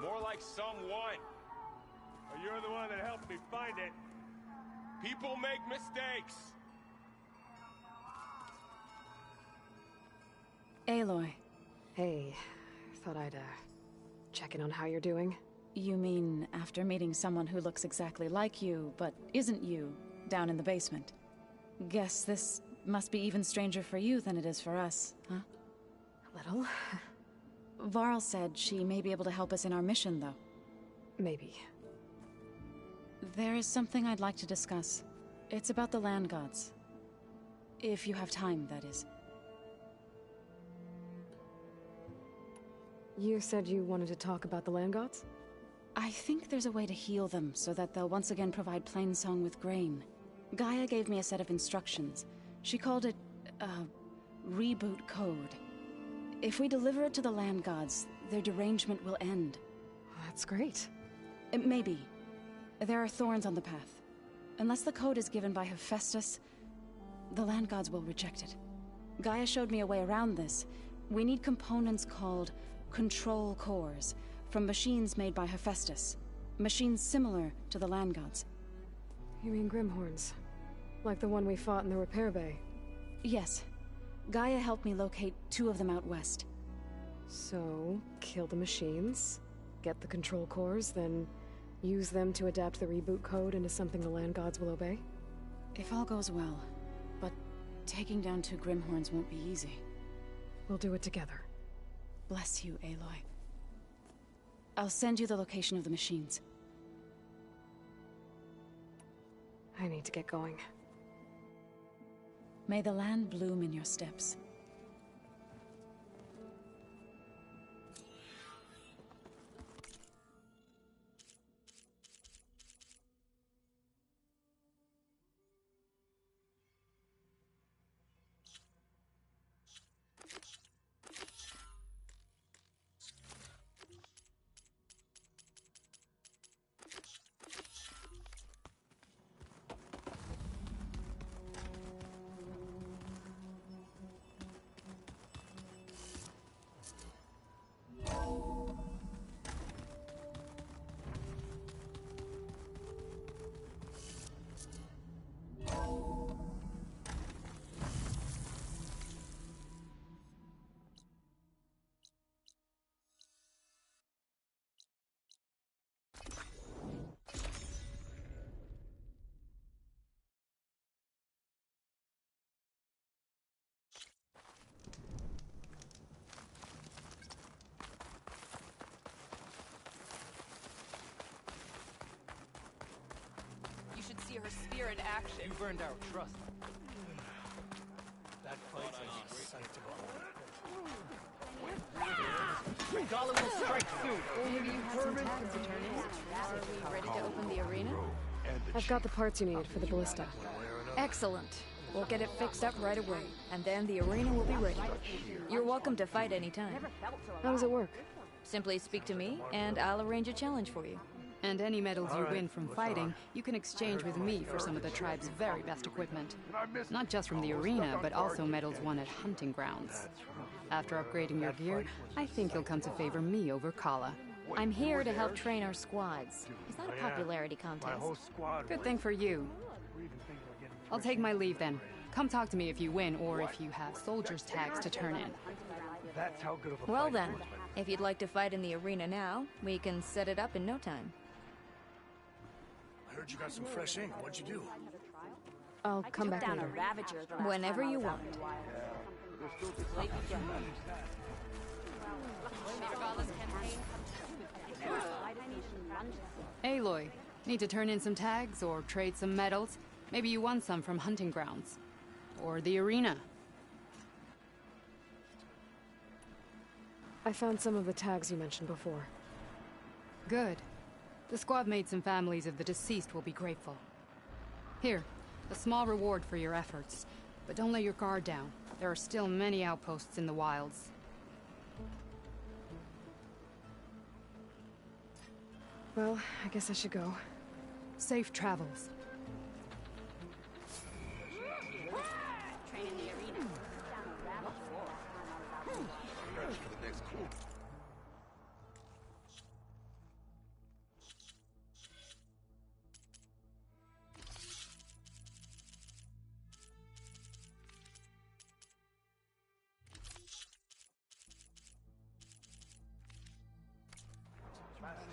[SPEAKER 17] More like someone.
[SPEAKER 18] Well, you're the one that helped me find it.
[SPEAKER 17] People make mistakes.
[SPEAKER 19] Aloy.
[SPEAKER 9] Hey, thought I'd, check in on how you're doing.
[SPEAKER 19] You mean after meeting someone who looks exactly like you, but isn't you, down in the basement? Guess this must be even stranger for you than it is for us, huh?
[SPEAKER 9] A little.
[SPEAKER 19] Varl said she may be able to help us in our mission, though.
[SPEAKER 9] Maybe.
[SPEAKER 19] There is something I'd like to discuss. It's about the land gods. If you have time, that is.
[SPEAKER 9] You said you wanted to talk about the land gods?
[SPEAKER 19] I think there's a way to heal them so that they'll once again provide Plainsong with grain. Gaia gave me a set of instructions. She called it a reboot code. If we deliver it to the land gods, their derangement will end.
[SPEAKER 9] That's great.
[SPEAKER 19] Maybe. There are thorns on the path. Unless the code is given by Hephaestus, the land gods will reject it. Gaia showed me a way around this. We need components called control cores from machines made by Hephaestus. Machines similar to the land gods.
[SPEAKER 9] You mean Grimhorns? Like the one we fought in the repair bay?
[SPEAKER 19] Yes. Gaia helped me locate 2 of them out west.
[SPEAKER 9] So, kill the machines, get the control cores, then use them to adapt the reboot code into something the land gods will obey?
[SPEAKER 19] If all goes well. But taking down 2 Grimhorns won't be easy.
[SPEAKER 9] We'll do it together.
[SPEAKER 19] Bless you, Aloy. I'll send you the location of the machines.
[SPEAKER 9] I need to get going.
[SPEAKER 19] May the land bloom in your steps.
[SPEAKER 15] You should see her spear in action.
[SPEAKER 10] You burned our trust. That place is a sight to behold. Regala will strike soon.
[SPEAKER 2] Maybe you have some tags to turn in. Are we ready to open the arena?
[SPEAKER 9] I've got the parts you need for the ballista.
[SPEAKER 2] Excellent. We'll get it fixed up right away, and then the arena will be ready. You're welcome to fight anytime.
[SPEAKER 9] How does it work?
[SPEAKER 2] Simply speak to me, and I'll arrange a challenge for you.
[SPEAKER 4] And any medals you win from fighting, you can exchange with me for some of the tribe's very best equipment. Not just from the arena, but also medals won at hunting grounds. After upgrading your gear, I think you'll come to favor me over Kala.
[SPEAKER 15] I'm here to help train our squads. It's not a popularity contest.
[SPEAKER 4] Good thing for you. I'll take my leave then. Come talk to me if you win, or if you have soldiers' tags to turn in.
[SPEAKER 10] That's how good of a
[SPEAKER 15] Well
[SPEAKER 10] fight
[SPEAKER 15] then,
[SPEAKER 10] you are.
[SPEAKER 15] if you'd like to fight in the arena now, we can set it up in no time.
[SPEAKER 10] I heard you got some fresh ink. What'd you do?
[SPEAKER 9] I'll come back
[SPEAKER 15] down a
[SPEAKER 9] later.
[SPEAKER 15] Ravager whenever you want.
[SPEAKER 4] Aloy, need to turn in some tags or trade some medals? Maybe you won some from hunting grounds. Or the arena.
[SPEAKER 9] I found some of the tags you mentioned before.
[SPEAKER 4] Good. The squad mates and families of the deceased will be grateful. Here, a small reward for your efforts. But don't let your guard down. There are still many outposts in the wilds.
[SPEAKER 9] Well, I guess I should go.
[SPEAKER 4] Safe travels.
[SPEAKER 15] Train in the arena.
[SPEAKER 14] Ready for the next clue.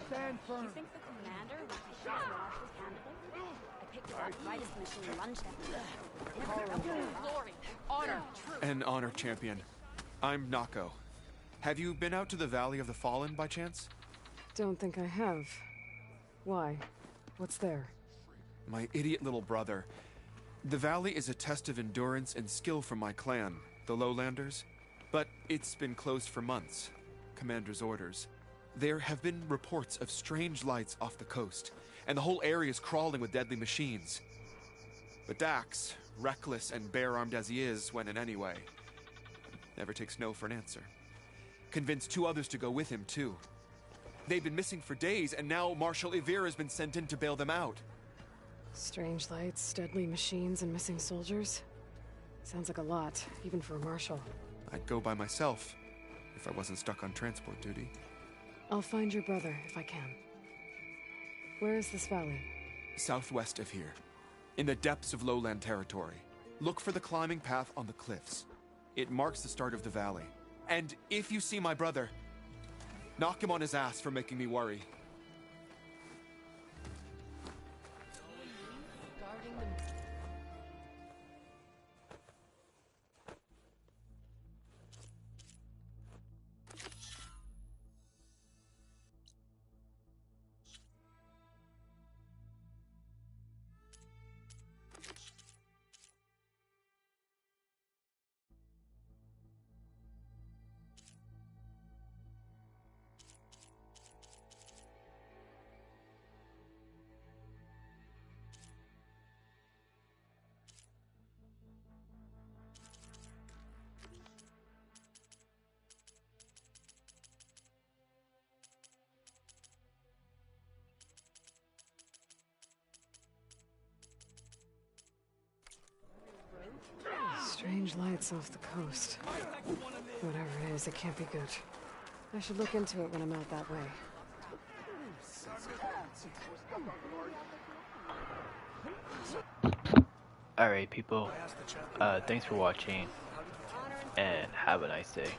[SPEAKER 10] Stand firm.
[SPEAKER 7] You think the commander would be sure to wash his hand of it? I picked it up right as the machine lunged at me.
[SPEAKER 15] Glory, honor, truth.
[SPEAKER 12] An honor, champion. I'm Nako. Have you been out to the Valley of the Fallen by chance?
[SPEAKER 9] Don't think I have. Why? What's there?
[SPEAKER 12] My idiot little brother. The valley is a test of endurance and skill for my clan, the Lowlanders. But it's been closed for months. Commander's orders. There have been reports of strange lights off the coast, and the whole area is crawling with deadly machines. But Dax, reckless and bare-armed as he is, went in anyway. Never takes no for an answer. Convinced 2 others to go with him, too. They've been missing for days, and now Marshal Ivir has been sent in to bail them out.
[SPEAKER 9] Strange lights, deadly machines, and missing soldiers? Sounds like a lot, even for a marshal.
[SPEAKER 12] I'd go by myself, if I wasn't stuck on transport duty.
[SPEAKER 9] I'll find your brother, if I can. Where is this valley?
[SPEAKER 12] Southwest of here, in the depths of lowland territory. Look for the climbing path on the cliffs. It marks the start of the valley. And if you see my brother, knock him on his ass for making me worry.
[SPEAKER 9] Strange lights off the coast. Whatever it is, it can't be good. I should look into it when I'm out that way.
[SPEAKER 1] Alright, people. Thanks for watching, and have a nice day.